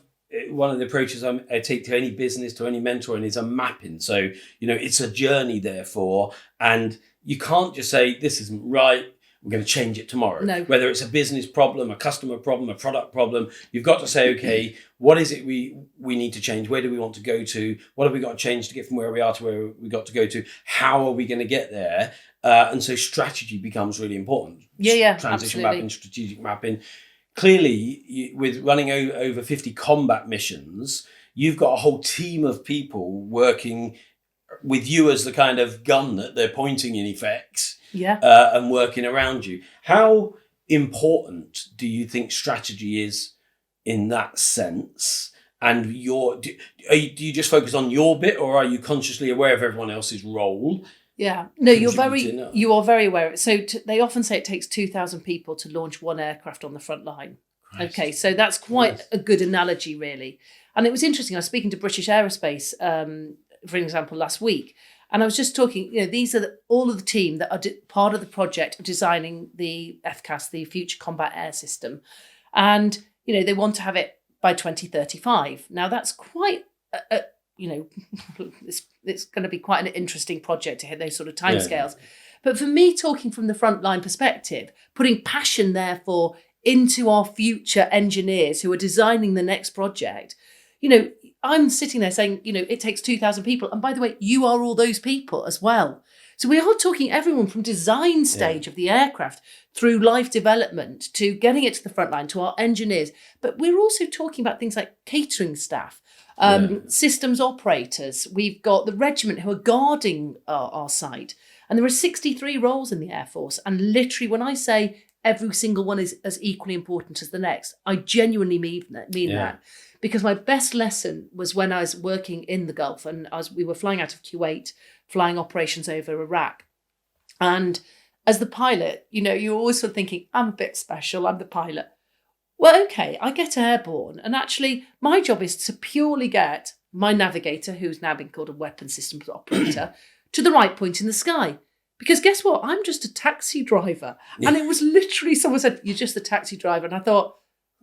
one of the approaches I take to any business, to any mentoring, is a mapping. So, you know, it's a journey, therefore, and you can't just say, this isn't right, we're going to change it tomorrow. No. Whether it's a business problem, a customer problem, a product problem, you've got to say, okay, what is it we need to change? Where do we want to go to? What have we got to change to get from where we are to where we got to go to? How are we going to get there? And so strategy becomes really important. Yeah, Transition absolutely. mapping, strategic mapping. Clearly, with running over 50 combat missions, you've got a whole team of people working with you as the kind of gun that they're pointing, in effect, and working around you. How important do you think strategy is in that sense? And do you just focus on your bit, or are you consciously aware of everyone else's role? Yeah, no, you are very aware of it. So they often say it takes 2,000 people to launch one aircraft on the front line. Christ. Okay, so that's quite a good analogy, really. And it was interesting. I was speaking to British Aerospace, for example, last week, and I was just talking. You know, these are all of the team that are part of the project of designing the FCAS, the Future Combat Air System, and you know they want to have it by 2035. Now that's quite you know, it's going to be quite an interesting project to hit those sort of timescales. Yeah. But for me, talking from the frontline perspective, putting passion, therefore, into our future engineers who are designing the next project, you know, I'm sitting there saying, you know, it takes 2,000 people. And by the way, you are all those people as well. So we are talking everyone from design stage of the aircraft through life development to getting it to the front line, to our engineers. But we're also talking about things like catering staff, systems operators. We've got the regiment who are guarding our site. And there are 63 roles in the Air Force. And literally, when I say every single one is as equally important as the next. I genuinely mean that. Because my best lesson was when I was working in the Gulf, and we were flying out of Kuwait, flying operations over Iraq. And as the pilot, you're always sort of thinking, I'm a bit special, I'm the pilot. Well, okay, I get airborne. And actually, my job is to purely get my navigator, who's now been called a weapons systems operator, to the right point in the sky. Because guess what? I'm just a taxi driver. Yeah. And it was literally, someone said, you're just a taxi driver. And I thought,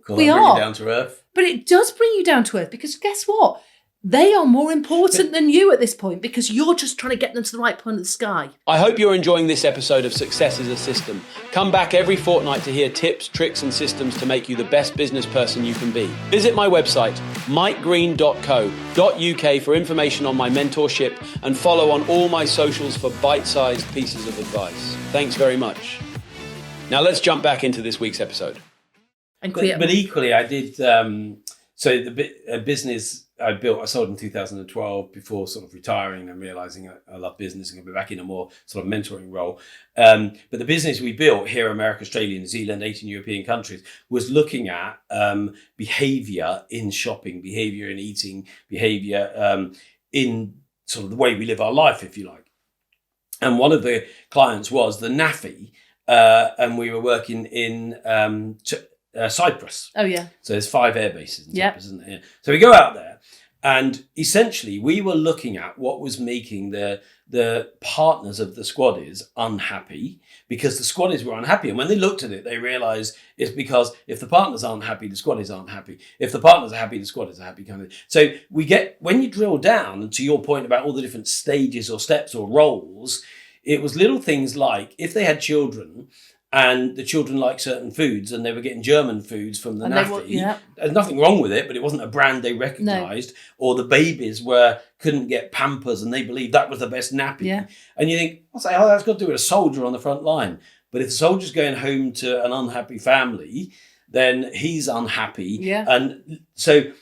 we are. Bring you down to earth. But it does bring you down to earth, because guess what? They are more important than you at this point, because you're just trying to get them to the right point of the sky. I hope you're enjoying this episode of Success is a System. Come back every fortnight to hear tips, tricks and systems to make you the best business person you can be. Visit my website, mikegreene.co.uk for information on my mentorship, and follow on all my socials for bite-sized pieces of advice. Thanks very much. Now let's jump back into this week's episode. But equally, I did, so the business I sold in 2012 before sort of retiring and realizing I love business and going to be back in a more sort of mentoring role. But the business we built here, America, Australia, New Zealand, 18 European countries, was looking at behavior in shopping, behavior in eating, behavior in sort of the way we live our life, if you like. And one of the clients was the NAFI, and we were working in Cyprus. Oh, yeah. So there's 5 air bases in Cyprus, isn't there? So we go out there, and essentially we were looking at what was making the partners of the squaddies unhappy, because the squaddies were unhappy. And when they looked at it, they realised it's because if the partners aren't happy, the squaddies aren't happy. If the partners are happy, the squaddies are happy. Kind of. So when you drill down, and to your point about all the different stages or steps or roles, it was little things like if they had children, and the children like certain foods, and they were getting German foods from the NAFI. There's nothing wrong with it, but it wasn't a brand they recognised. No. Or the babies couldn't get Pampers, and they believed that was the best nappy. Yeah. And you think, that's got to do with a soldier on the front line. But if the soldier's going home to an unhappy family, then he's unhappy. Yeah. And so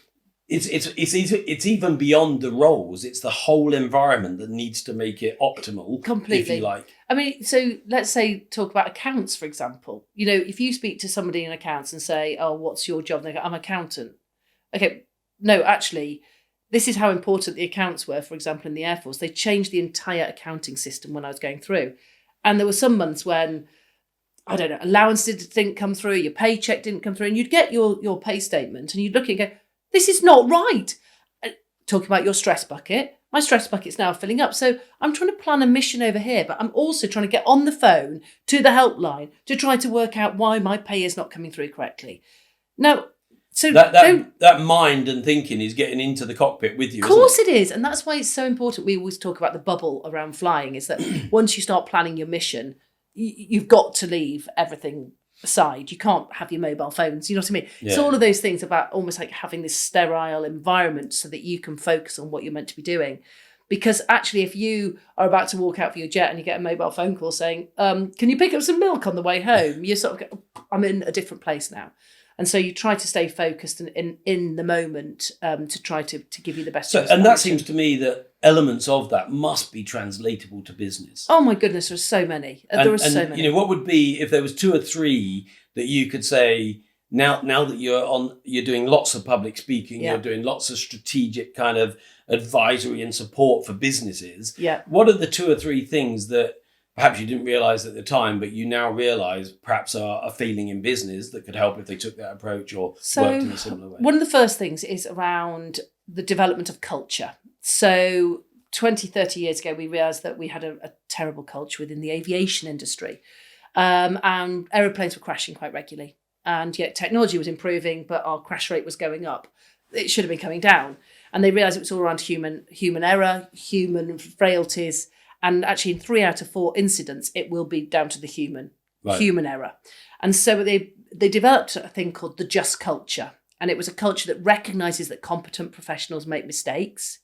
it's even beyond the roles. It's the whole environment that needs to make it optimal. Completely. If you like. I mean, so let's talk about accounts, for example. If you speak to somebody in accounts and say, oh, what's your job? And they go, I'm an accountant. Okay, no, actually, this is how important the accounts were, for example, in the Air Force. They changed the entire accounting system when I was going through. And there were some months when, I don't know, allowance didn't come through, your paycheck didn't come through, and you'd get your pay statement and you'd look at it and go, this is not right. Talking about your stress bucket. My stress bucket's now filling up. So I'm trying to plan a mission over here, but I'm also trying to get on the phone to the helpline to try to work out why my pay is not coming through correctly. Now, so that mind and thinking is getting into the cockpit with you. Of course it is. And that's why it's so important. We always talk about the bubble around flying, is that once you start planning your mission, you've got to leave everything aside. You can't have your mobile phones, you know what I mean? Yeah. So all of those things about almost like having this sterile environment so that you can focus on what you're meant to be doing. Because actually, if you are about to walk out for your jet and you get a mobile phone call saying, can you pick up some milk on the way home? You sort of go, I'm in a different place now. And so you try to stay focused and in the moment to try to give you the best. And that seems to me that elements of that must be translatable to business. Oh my goodness, there's so many. There are so many. What would be if there was 2 or 3 that you could say now that you're doing lots of public speaking, you're doing lots of strategic kind of advisory and support for businesses. Yeah. What are the 2 or 3 things that perhaps you didn't realise at the time, but you now realise perhaps are failing in business that could help if they took that approach or worked in a similar way? One of the first things is around the development of culture. So 20, 30 years ago, we realised that we had a terrible culture within the aviation industry. And aeroplanes were crashing quite regularly. And yet technology was improving, but our crash rate was going up. It should have been coming down. And they realised it was all around human error, human frailties. And actually, in 3 out of 4 incidents, it will be down to the human error. And so they developed a thing called the just culture. And it was a culture that recognises that competent professionals make mistakes.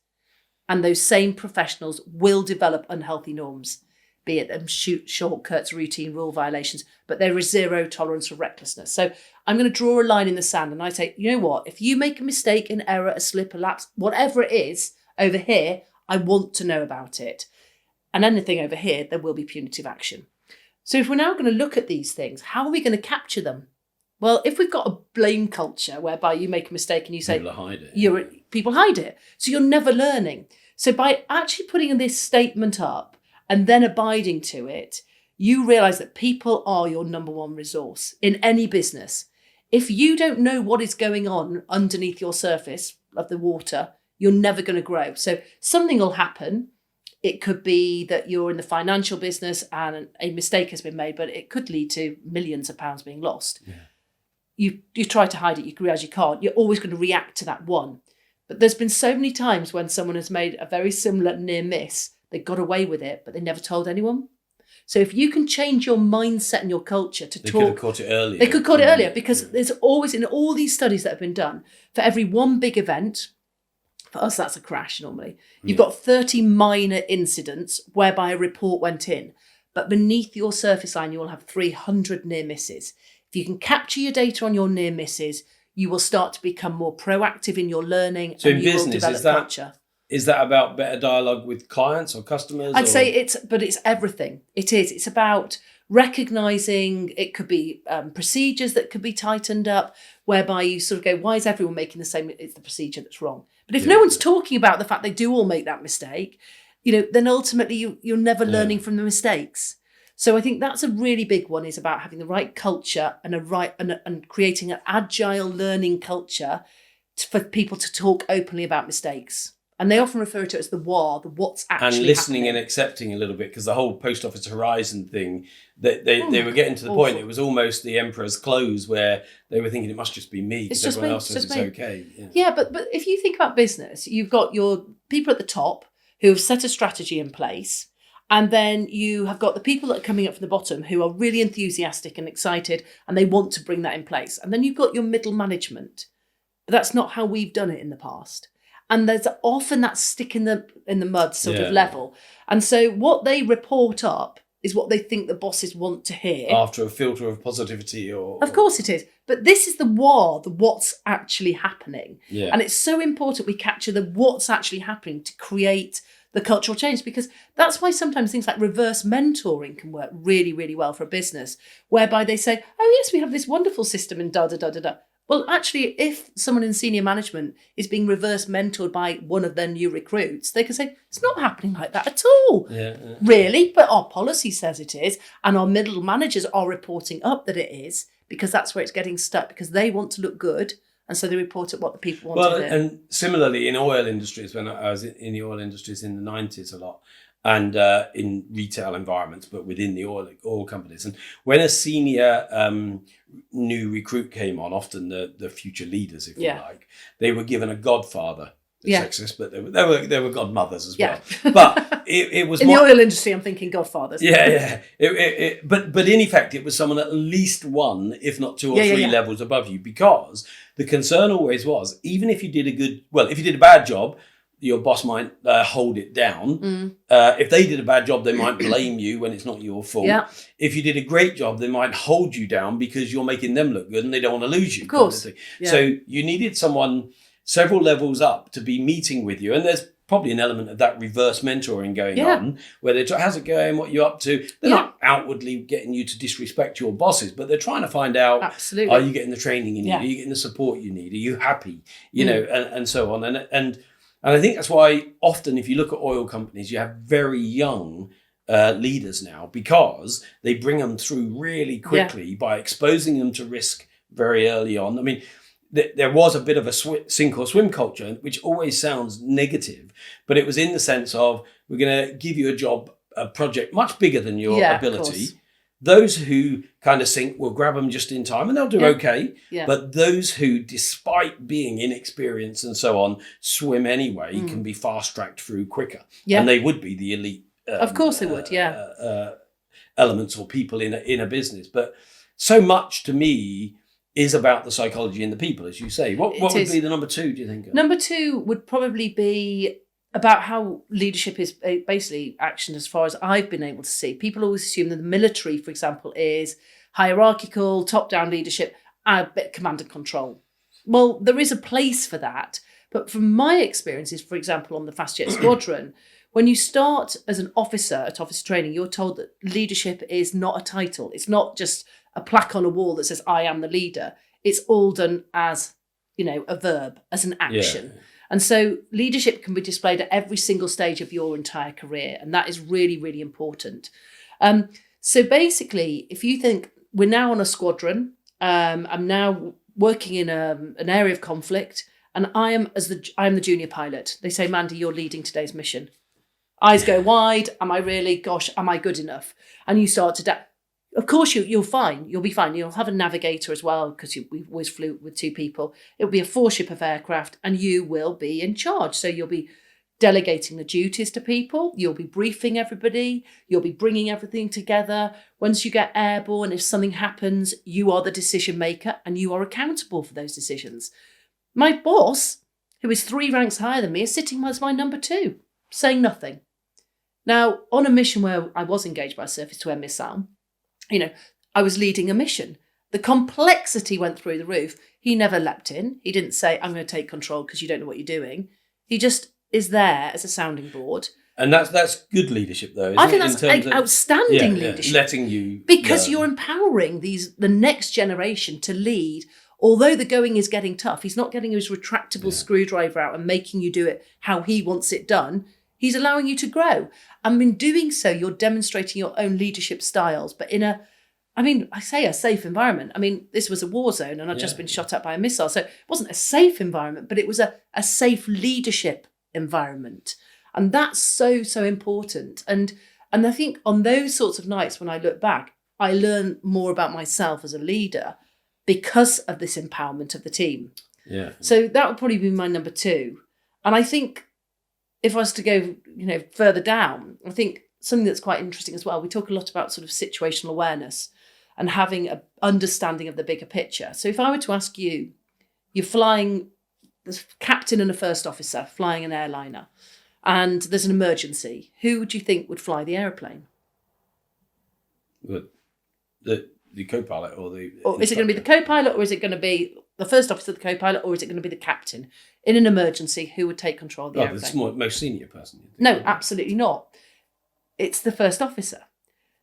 And those same professionals will develop unhealthy norms, be it them shortcuts, routine rule violations. But there is 0 tolerance for recklessness. So I'm going to draw a line in the sand and I say, you know what? If you make a mistake, an error, a slip, a lapse, whatever it is over here, I want to know about it. And anything over here, there will be punitive action. So if we're now going to look at these things, how are we going to capture them? Well, if we've got a blame culture whereby you make a mistake and you say, People hide it. People hide it. So you're never learning. So by actually putting this statement up and then abiding to it, you realise that people are your number one resource in any business. If you don't know what is going on underneath your surface of the water, you're never going to grow. So something will happen. It could be that you're in the financial business and a mistake has been made, but it could lead to millions of pounds being lost. Yeah. You try to hide it, you realise you can't. You're always going to react to that one. But there's been so many times when someone has made a very similar near miss, they got away with it, but they never told anyone. So if you can change your mindset and your culture to talk... They could have caught it earlier. They could caught it earlier because there's always, in all these studies that have been done, for every one big event, for us that's a crash normally, you've got 30 minor incidents whereby a report went in. But beneath your surface line, you will have 300 near misses. If you can capture your data on your near misses, you will start to become more proactive in your learning. So and in you business, will develop culture. Is that about better dialogue with clients or customers? I'd say it's everything. It is. It's about recognising, it could be procedures that could be tightened up, whereby you sort of go, why is everyone making the same? It's the procedure that's wrong. But if no one's talking about the fact they do all make that mistake, then ultimately you're never learning from the mistakes. So I think that's a really big one, is about having the right culture and and creating an agile learning culture for people to talk openly about mistakes. And they often refer to it as the WAR, the what's actually and listening happening. And accepting a little bit, because the whole Post Office Horizon thing, they were getting to the point, it was almost the emperor's clothes, where they were thinking it must just be me because everyone else says it's okay. Yeah, but if you think about business, you've got your people at the top who have set a strategy in place. And then you have got the people that are coming up from the bottom who are really enthusiastic and excited and they want to bring that in place. And then you've got your middle management. But that's not how we've done it in the past. And there's often that stick in the mud sort of level. And so what they report up is what they think the bosses want to hear. After a filter of positivity Of course it is. But this is the what's actually happening. Yeah. And it's so important we capture the what's actually happening to create the cultural change, because that's why sometimes things like reverse mentoring can work really, really well for a business, whereby they say, oh yes, we have this wonderful system in da-da-da-da-da. Well, actually, if someone in senior management is being reverse mentored by one of their new recruits, they can say, it's not happening like that at all. Really, but our policy says it is, and our middle managers are reporting up that it is, because that's where it's getting stuck, because they want to look good. And so they report at what the people want to do. And similarly in oil industries, when I was in the oil industries in the 90s a lot, and in retail environments, but within the oil companies. And when a senior new recruit came on, often the future leaders, if you like, they were given a godfather. Sexist, but they were godmothers as well. But it was in the oil industry. I'm thinking godfathers. But in effect, it was someone at least one, if not two or three levels above you, because the concern always was, even if you did if you did a bad job, your boss might hold it down. If they did a bad job, they might blame you when it's not your fault. Yeah. If you did a great job, they might hold you down because you're making them look good and they don't want to lose you. Of course. So you needed someone several levels up to be meeting with you. And there's probably an element of that reverse mentoring going on, where they're how's it going, what you're up to. They're not outwardly getting you to disrespect your bosses, but they're trying to find out, are you getting the training you need? Are you getting the support you need? Are you happy? And so on. And I think that's why often if you look at oil companies, you have very young leaders now, because they bring them through really quickly by exposing them to risk very early on. I mean, there was a bit of a sink or swim culture, which always sounds negative, but it was in the sense of, we're going to give you a project much bigger than your ability. Those who kind of sink, we'll grab them just in time and they'll do okay. Yeah. But those who, despite being inexperienced and so on, swim anyway, can be fast-tracked through quicker. Yeah. And they would be the elite. Of course they would, elements or people in a business. But so much to me is about the psychology and the people, as you say. What would be the number two, do you think? Number two would probably be about how leadership is basically action, as far as I've been able to see. People always assume that the military, for example, is hierarchical, top-down leadership, a bit command and control. Well, there is a place for that. But from my experiences, for example, on the fast jet squadron, when you start as an officer at officer training, you're told that leadership is not a title. It's not just a plaque on a wall that says, I am the leader. It's all done as, a verb, as an action. Yeah. And so leadership can be displayed at every single stage of your entire career. And that is really, really important. So basically, if you think we're now on a squadron, I'm now working in an area of conflict, and I am the junior pilot. They say, Mandy, you're leading today's mission. Eyes go wide. Am I really? Gosh, am I good enough? And you start to of course, you'll fine. You'll be fine. You'll have a navigator as well, because we always flew with 2 people. It'll be a 4-ship of aircraft, and you will be in charge. So you'll be delegating the duties to people. You'll be briefing everybody. You'll be bringing everything together. Once you get airborne, if something happens, you are the decision maker, and you are accountable for those decisions. My boss, who is 3 ranks higher than me, is sitting as my number 2, saying nothing. Now, on a mission where I was engaged by a surface-to-air missile, I was leading a mission. The complexity went through the roof. He never leapt in. He didn't say, I'm going to take control because you don't know what you're doing. He just is there as a sounding board. And that's good leadership, though, isn't I think it? that's outstanding leadership. Letting you because learn. You're empowering the next generation to lead. Although the going is getting tough, he's not getting his retractable screwdriver out and making you do it how he wants it done. He's allowing you to grow. And in doing so, you're demonstrating your own leadership styles, but in I say a safe environment. This was a war zone, and I'd just been shot at by a missile. So it wasn't a safe environment, but it was a safe leadership environment. And that's so, so important. And I think on those sorts of nights, when I look back, I learn more about myself as a leader because of this empowerment of the team. Yeah. So that would probably be my number 2. And I think if I was to go, further down, I think something that's quite interesting as well, we talk a lot about sort of situational awareness and having an understanding of the bigger picture. So if I were to ask you, you're flying, there's a captain and a first officer flying an airliner, and there's an emergency, who would you think would fly the aeroplane? The co-pilot or the... Or is it going to be the co-pilot, or is it going to be the first officer, the co-pilot, or is it going to be the captain? In an emergency, who would take control of the aeroplane? The most senior person. No, absolutely not. It's the first officer.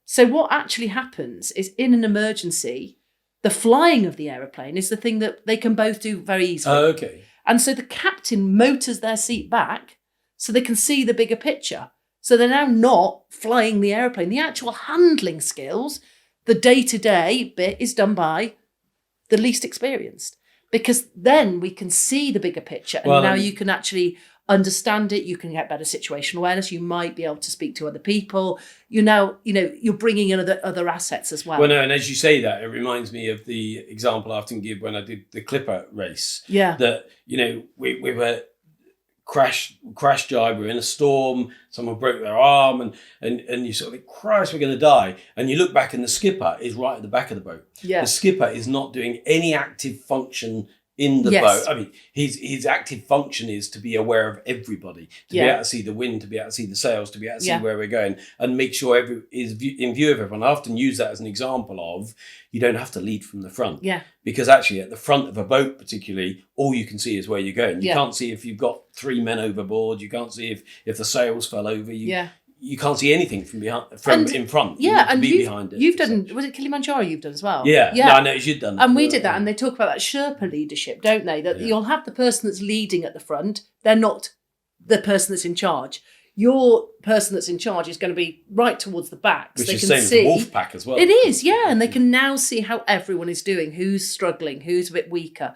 So what actually happens is, in an emergency, the flying of the aeroplane is the thing that they can both do very easily. Oh, okay. And so the captain motors their seat back so they can see the bigger picture. So they're now not flying the aeroplane. The actual handling skills, the day-to-day bit, is done by the least experienced. Because then we can see the bigger picture, and you can actually understand it. You can get better situational awareness. You might be able to speak to other people. You're bringing in other assets as well. Well, no, and as you say that, it reminds me of the example I often give when I did the Clipper race. Yeah. That, we were crash jibe, we were in a storm, someone broke their arm, and you sort of think, Christ, we're going to die. And you look back, and the skipper is right at the back of the boat. Yeah. The skipper is not doing any active function in the boat. His active function is to be aware of everybody, to be able to see the wind, to be able to see the sails, to be able to see where we're going, and make sure is in view of everyone. I often use that as an example of, you don't have to lead from the front. Yeah. Because actually at the front of a boat particularly, all you can see is where you're going. You can't see if you've got 3 men overboard. You can't see if the sails fell over. You can't see anything from in front. Yeah, and behind it. You've done, was it Kilimanjaro you've done as well? Yeah. No, I noticed you'd done that. And we did that, and they talk about that Sherpa leadership, don't they? That you'll have the person that's leading at the front. They're not the person that's in charge. Your person that's in charge is going to be right towards the back. Which so they is can same see, as the wolf pack as well. It is, yeah. And they can now see how everyone is doing, who's struggling, who's a bit weaker.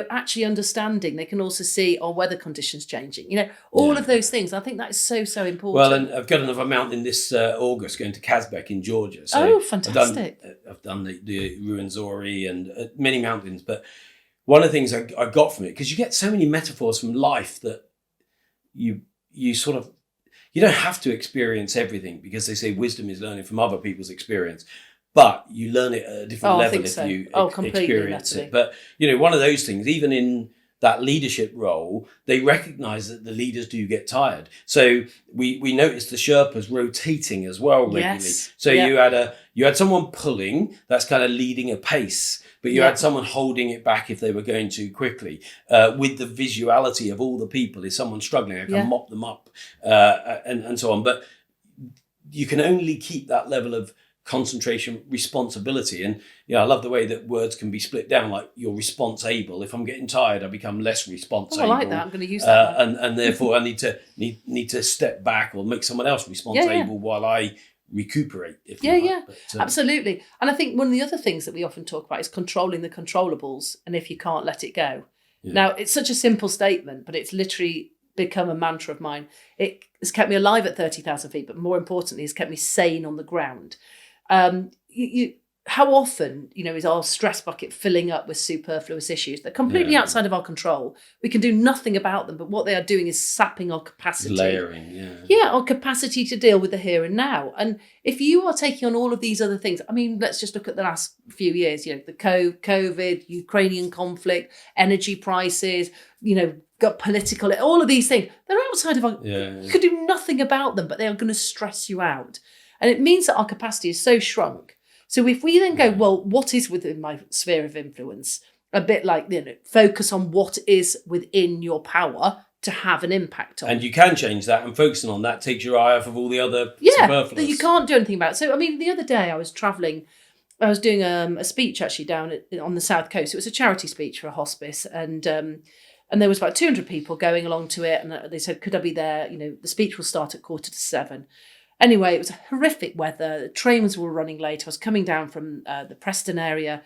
Actually understanding. They can also see, weather conditions changing. All of those things. I think that is so, so important. Well, and I've got another mountain this August going to Kazbek in Georgia. So fantastic. I've done the Ruwenzori and many mountains. But one of the things I got from it, because you get so many metaphors from life that you sort of, you don't have to experience everything, because they say wisdom is learning from other people's experience, but you learn it at a different level if you experience it. But, one of those things, even in that leadership role, they recognize that the leaders do get tired. So we noticed the Sherpas rotating as well regularly. Yes. So you had You had someone pulling, that's kind of leading a pace, but you had someone holding it back if they were going too quickly. With the visuality of all the people, is someone struggling, I can mop them up, and so on. But you can only keep that level of concentration, responsibility. And I love the way that words can be split down, like you're response-able. If I'm getting tired, I become less response-able. I like that. I'm going to use that. And therefore I need to step back or make someone else response-able while I recuperate. If you like. But, absolutely. And I think one of the other things that we often talk about is controlling the controllables, and if you can't, let it go. Now, it's such a simple statement, but it's literally become a mantra of mine. It has kept me alive at 30,000 feet, but more importantly, it's kept me sane on the ground. How often, is our stress bucket filling up with superfluous issues? They're completely outside of our control. We can do nothing about them, but what they are doing is sapping our capacity. Layering, our capacity to deal with the here and now. And if you are taking on all of these other things, I mean, let's just look at the last few years, the COVID, Ukrainian conflict, energy prices, got political, all of these things. They're outside of our, you could do nothing about them, but they are going to stress you out. And it means that our capacity is so shrunk. So if we then go, well, what is within my sphere of influence? A bit like, focus on what is within your power to have an impact on. And you can change that, and focusing on that takes your eye off of all the other superfluous. That you can't do anything about. So, I mean, the other day I was travelling, I was doing a speech actually down on the South Coast. It was a charity speech for a hospice, and there was about 200 people going along to it, and they said, could I be there? The speech will start at 6:45. Anyway, it was horrific weather. The trains were running late. I was coming down from the Preston area,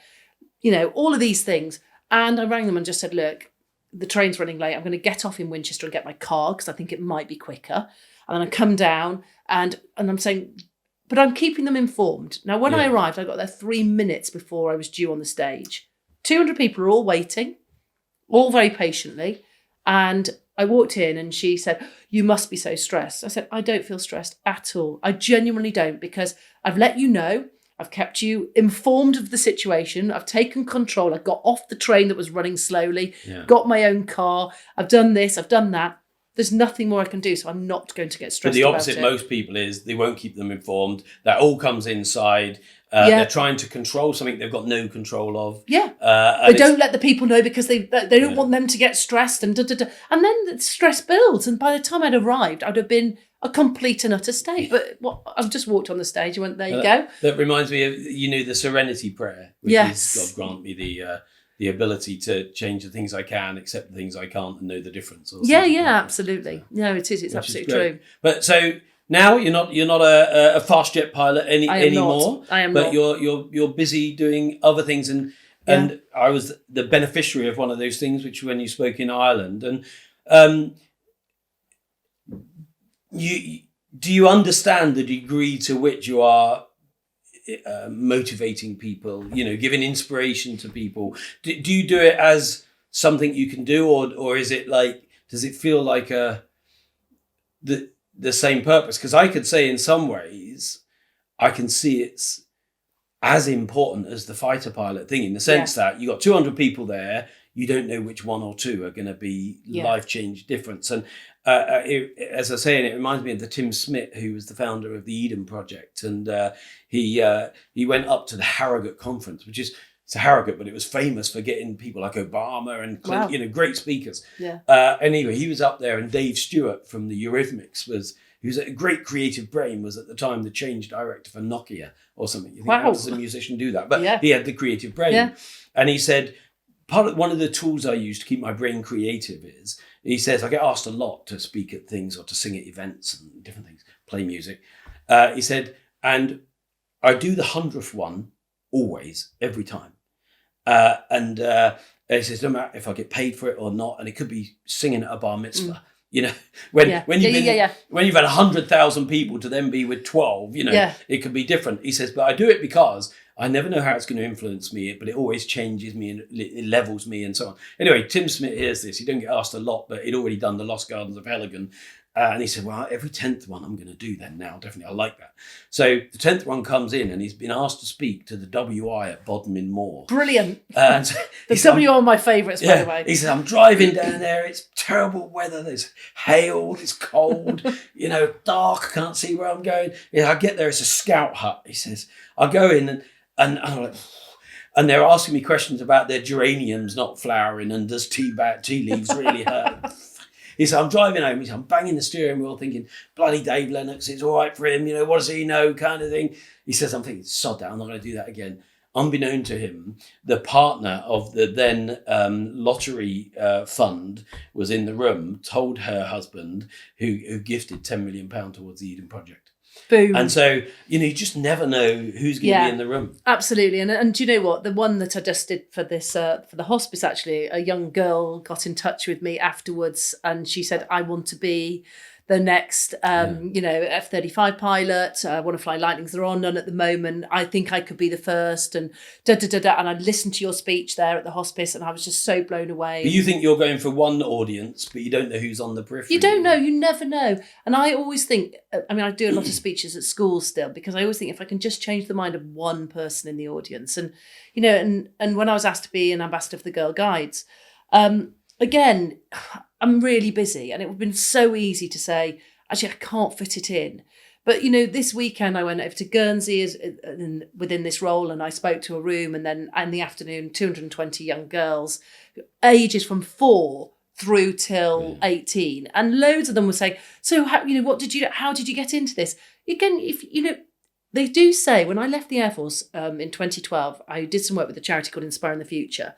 all of these things. And I rang them and just said, look, the train's running late. I'm going to get off in Winchester and get my car because I think it might be quicker. And then I come down and I'm saying, but I'm keeping them informed. Now, when I arrived, I got there 3 minutes before I was due on the stage. 200 people are all waiting, all very patiently. And I walked in and she said, you must be so stressed. I said, I don't feel stressed at all. I genuinely don't, because I've let you know, I've kept you informed of the situation. I've taken control. I got off the train that was running slowly, got my own car. I've done this, I've done that. There's nothing more I can do, so I'm not going to get stressed about it. But the opposite, most people, is they won't keep them informed. That all comes inside. They're trying to control something they've got no control of. They don't let the people know because they don't want them to get stressed and And then the stress builds. And by the time I'd arrived, I'd have been a complete and utter state. But I've just walked on the stage and went, there you go. That reminds me of, the Serenity Prayer, which is, God grant me the ability to change the things I can, accept the things I can't, and know the difference. Absolutely. No, it is. It's absolutely true. But so now you're not a fast jet pilot anymore. I am not. But not. you're busy doing other things, and I was the beneficiary of one of those things, which when you spoke in Ireland, and do you understand the degree to which you are motivating people, giving inspiration to people? Do you do it as something you can do, or is it like, does it feel like the same purpose? Because I could say in some ways I can see it's as important as the fighter pilot thing, in the sense that you got 200 people there, you don't know which one or two are going to be life change difference. And as I say, and it reminds me of the Tim Smith, who was the founder of the Eden Project, and he went up to the Harrogate conference, which is, it's a Harrogate, but it was famous for getting people like Obama and Clinton, great speakers. Anyway, he was up there, and Dave Stewart from the Eurythmics he was a great creative brain, was at the time the change director for Nokia or something. You think, how does a musician do that? But he had the creative brain, and he said, one of the tools I use to keep my brain creative is, he says, I get asked a lot to speak at things or to sing at events and different things, play music. He said, and I do the 100th one always, every time. And he says, no matter if I get paid for it or not, and it could be singing at a bar mitzvah. When you've had 100,000 people to then be with 12, it could be different. He says, but I do it because I never know how it's going to influence me, but it always changes me and it levels me and so on. Anyway, Tim Smith hears this. He didn't get asked a lot, but he'd already done the Lost Gardens of Heligan. And he said, well, every 10th one I'm going to do then now. Definitely, I like that. So the 10th one comes in and he's been asked to speak to the WI at Bodmin Moor. Brilliant. And The WI are my favourites, by the way. He said, I'm driving down there. It's terrible weather. There's hail. It's cold. Dark. I can't see where I'm going. I get there. It's a scout hut. He says, I go in and I'm like, and they're asking me questions about their geraniums not flowering and does tea leaves really hurt. He said, I'm driving home. He said, I'm banging the steering wheel thinking, bloody Dave Lennox, it's all right for him. What does he know kind of thing. He says, I'm thinking, sod that, I'm not going to do that again. Unbeknown to him, the partner of the then lottery fund was in the room, told her husband, who gifted £10 million towards the Eden Project. Boom. And so, you just never know who's going to be in the room. Absolutely. And do you know what? The one that I just did for this, for the hospice, actually, a young girl got in touch with me afterwards and she said, I want to be the next, F-35 pilot. I want to fly Lightnings. There are none at the moment. I think I could be the first and da-da-da-da. And I listened to your speech there at the hospice and I was just so blown away. But you think you're going for one audience, but you don't know who's on the periphery. You don't know. You never know. And I always think, I do a lot of speeches at school still because I always think if I can just change the mind of one person in the audience and, and when I was asked to be an ambassador for the Girl Guides, again, I'm really busy and it would have been so easy to say, actually, I can't fit it in. But, this weekend I went over to Guernsey within this role and I spoke to a room and then in the afternoon, 220 young girls, ages from 4 through till 18. And loads of them were saying, so, how did you get into this? Again, they do say, when I left the Air Force in 2012, I did some work with a charity called Inspiring the Future.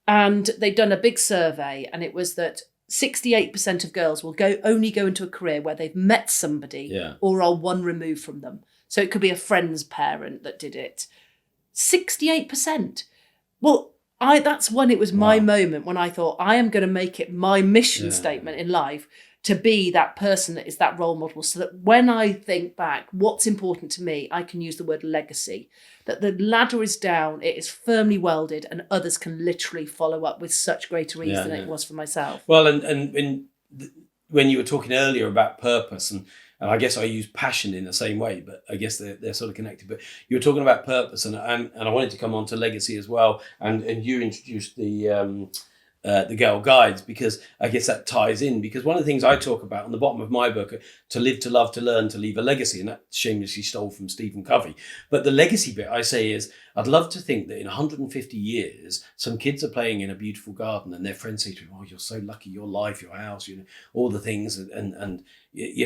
And they'd done a big survey and it was that 68% of girls will only go into a career where they've met somebody or are one removed from them. So it could be a friend's parent that did it. 68%. Well, that's when it was my moment when I thought I am going to make it my mission statement in life to be that person that is that role model so that when I think back, what's important to me, I can use the word legacy, that the ladder is down, it is firmly welded and others can literally follow up with such greater ease than it was for myself. Well, and when you were talking earlier about purpose and I guess I use passion in the same way, but I guess they're sort of connected. But you were talking about purpose and I wanted to come on to legacy as well. And you introduced the Girl Guides because I guess that ties in. Because one of the things I talk about on the bottom of my book, to live, to love, to learn, to leave a legacy, and that shamelessly stole from Stephen Covey. But the legacy bit I say is, I'd love to think that in 150 years, some kids are playing in a beautiful garden and their friends say to them, oh, you're so lucky, your life, your house, all the things, and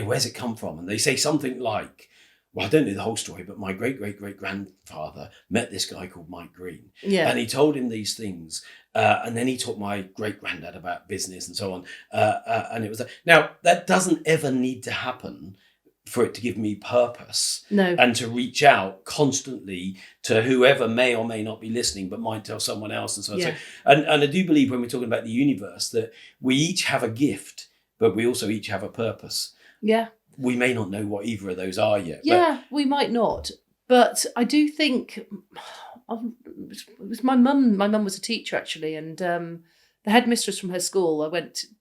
where's it come from? And they say something like, well, I don't know the whole story, but my great-great-great-grandfather met this guy called Mike Greene. Yeah. And he told him these things. And then he taught my great-granddad about business and so on. And it was now, that doesn't ever need to happen for it to give me purpose. No. And to reach out constantly to whoever may or may not be listening, but might tell someone else and so on. Yeah. And I do believe when we're talking about the universe that we each have a gift, but we also each have a purpose. Yeah. We may not know what either of those are yet. Yeah, we might not. But I do think it was my mum. My mum was a teacher, actually. And the headmistress from her school,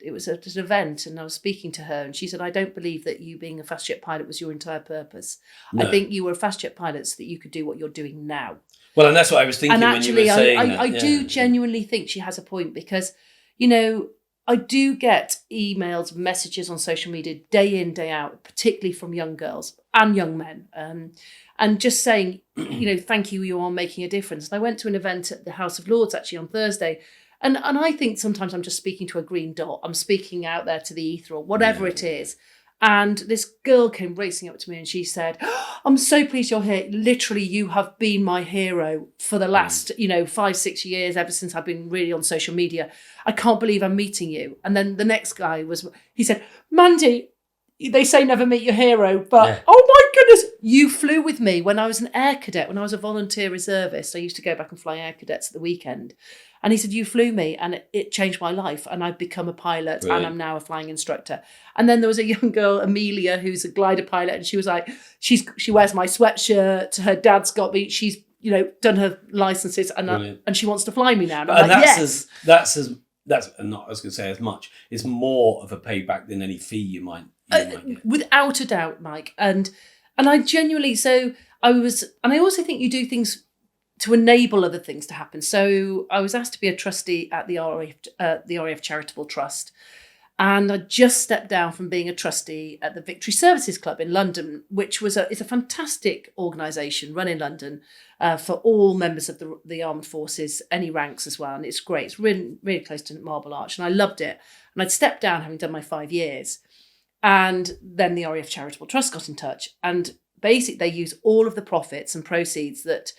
it was at an event and I was speaking to her and she said, I don't believe that you being a fast jet pilot was your entire purpose. No. I think you were a fast jet pilot so that you could do what you're doing now. Well, and that's what I was thinking and actually, when you were saying that. I do genuinely think she has a point because, I do get emails, messages on social media day in, day out, particularly from young girls and young men, and just saying, thank you, you are making a difference. And I went to an event at the House of Lords actually on Thursday, and I think sometimes I'm just speaking to a green dot. I'm speaking out there to the ether or whatever it is. And this girl came racing up to me and she said, I'm so pleased you're here. Literally, you have been my hero for the last, 5-6 years, ever since I've been really on social media. I can't believe I'm meeting you. And then the next guy he said, Mandy, they say never meet your hero, but oh my goodness, you flew with me when I was an air cadet, when I was a volunteer reservist. I used to go back and fly air cadets at the weekend. And he said, you flew me and it changed my life. And I've become a pilot and I'm now a flying instructor. And then there was a young girl, Amelia, who's a glider pilot. And she was like, she wears my sweatshirt. Her dad's got me. She's, done her licenses and she wants to fly me now. And I'm like, that's not, I was going to say as much. It's more of a payback than any fee you might Without a doubt, Mike. And I genuinely, and I also think you do things to enable other things to happen. So I was asked to be a trustee at the RAF Charitable Trust. And I just stepped down from being a trustee at the Victory Services Club in London, which is a fantastic organisation run in London for all members of the armed forces, any ranks as well. And it's great. It's really, really close to Marble Arch. And I loved it. And I'd stepped down having done my 5 years. And then the RAF Charitable Trust got in touch. And basically they use all of the profits and proceeds that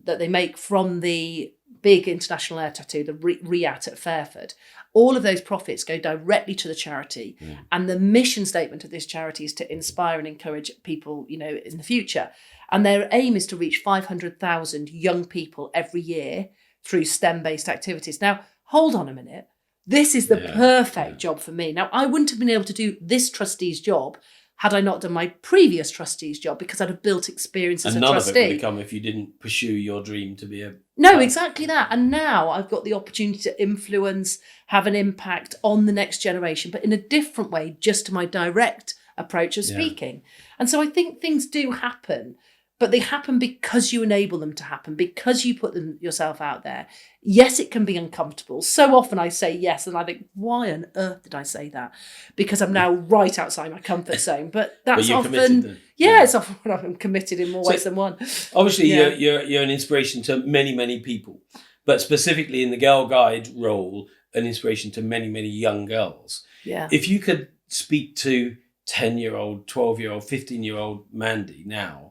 they make from the big international air tattoo, the RIAT at Fairford. All of those profits go directly to the charity. And the mission statement of this charity is to inspire and encourage people, in the future. And their aim is to reach 500,000 young people every year through STEM-based activities. Now, hold on a minute. This is the perfect job for me. Now, I wouldn't have been able to do this trustee's job had I not done my previous trustee's job, because I'd have built experience as a trustee. And none of it would come if you didn't pursue your dream to be a... No, exactly that. And now I've got the opportunity to influence, have an impact on the next generation, but in a different way, just to my direct approach of speaking. And so I think things do happen, but they happen because you enable them to happen, because you put yourself out there. Yes, it can be uncomfortable. So often I say yes, and I think, why on earth did I say that? Because I'm now right outside my comfort zone. But that's often, it's often when I'm committed in more ways than one. Obviously, you're an inspiration to many, many people, but specifically in the Girl Guide role, an inspiration to many, many young girls. Yeah. If you could speak to 10-year-old, 12-year-old, 15-year-old Mandy now,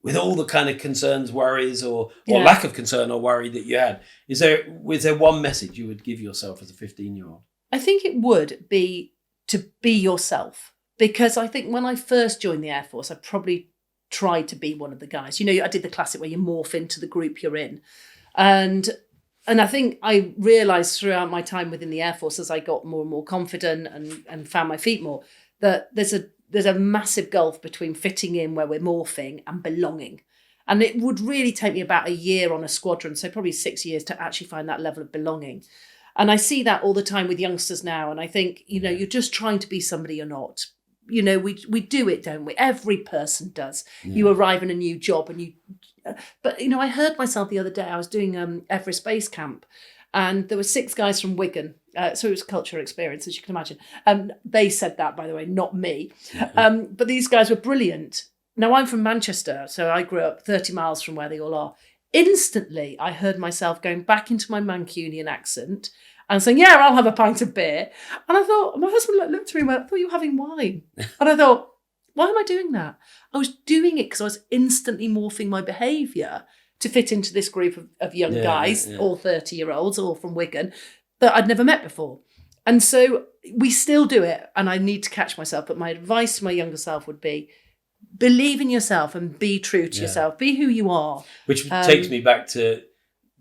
with all the kind of concerns, worries, or lack of concern or worry that you had, was there one message you would give yourself as a 15-year-old? I think it would be to be yourself, because I think when I first joined the Air Force, I probably tried to be one of the guys. I did the classic where you morph into the group you're in, and I think I realised throughout my time within the Air Force, as I got more and more confident and found my feet more, that there's a massive gulf between fitting in where we're morphing and belonging. And it would really take me about a year on a squadron, so probably 6 years, to actually find that level of belonging. And I see that all the time with youngsters now. And I think, you're just trying to be somebody you're not. We do it, don't we? Every person does. Yeah. You arrive in a new job but I heard myself the other day. I was doing Everest Base Camp, and there were 6 guys from Wigan. So it was a cultural experience, as you can imagine. They said that, by the way, not me. But these guys were brilliant. Now, I'm from Manchester, so I grew up 30 miles from where they all are. Instantly, I heard myself going back into my Mancunian accent and saying, yeah, I'll have a pint of beer. And I thought, my husband looked at me and went, I thought you were having wine. And I thought, why am I doing that? I was doing it because I was instantly morphing my behaviour to fit into this group of young guys, all 30-year-olds, all from Wigan, that I'd never met before. And so we still do it, and I need to catch myself. But my advice to my younger self would be, believe in yourself and be true to yourself. Be who you are. Which takes me back to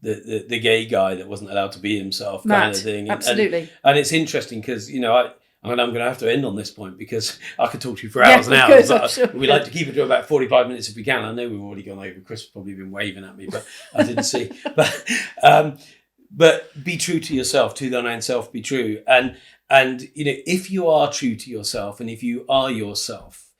the gay guy that wasn't allowed to be himself kind of thing. Absolutely. And it's interesting because, I'm going to have to end on this point because I could talk to you for hours and hours. Sure. We like to keep it to about 45 minutes if we can. I know we've already gone over. Chris has probably been waving at me, but I didn't see. But be true to yourself, to thine own self, be true. And if you are true to yourself and if you are yourself,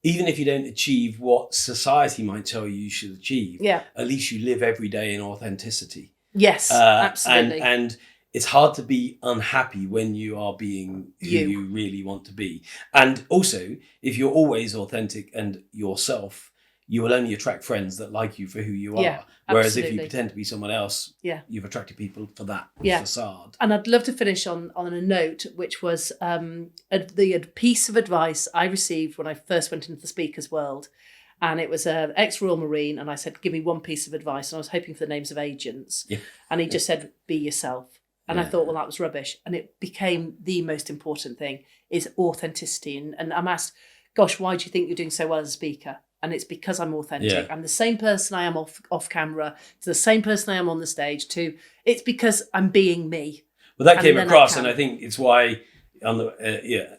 even if you don't achieve what society might tell you should achieve, at least you live every day in authenticity. Yes, absolutely. And it's hard to be unhappy when you are being who you really want to be. And also, if you're always authentic and yourself, you will only attract friends that like you for who you are. Whereas if you pretend to be someone else, you've attracted people for that facade. And I'd love to finish on a note, which was the piece of advice I received when I first went into the speaker's world. And it was an ex-Royal Marine, and I said, give me one piece of advice. And I was hoping for the names of agents. Yeah. And he just said, be yourself. And I thought, well, that was rubbish. And it became the most important thing, is authenticity. And I'm asked, gosh, why do you think you're doing so well as a speaker? And it's because I'm authentic. Yeah. I'm the same person I am off camera, to the same person I am on the stage, too. It's because I'm being me. Well, that came across, and I think it's why, on the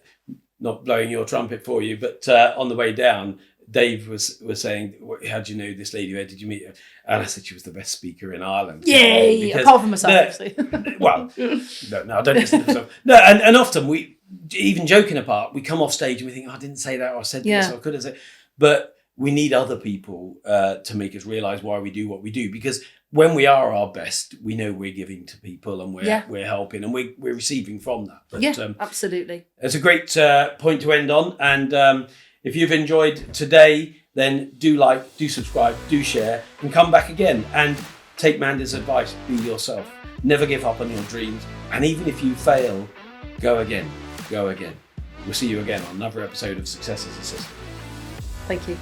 not blowing your trumpet for you, but on the way down, Dave was saying, how do you know this lady? Where did you meet her? And I said she was the best speaker in Ireland. Yay! Apart from myself, actually. Well, no, I don't listen to myself. No, and often we even joking apart, we come off stage and we think, oh, I didn't say that, or I said this, Yeah. or I could have said. But we need other people to make us realise why we do what we do. Because when we are our best, we know we're giving to people and we're helping and we're receiving from that. But, absolutely. It's a great point to end on. And if you've enjoyed today, then do like, do subscribe, do share, and come back again. And take Mandy's advice, be yourself. Never give up on your dreams. And even if you fail, go again. Go again. We'll see you again on another episode of Success as a System. Thank you.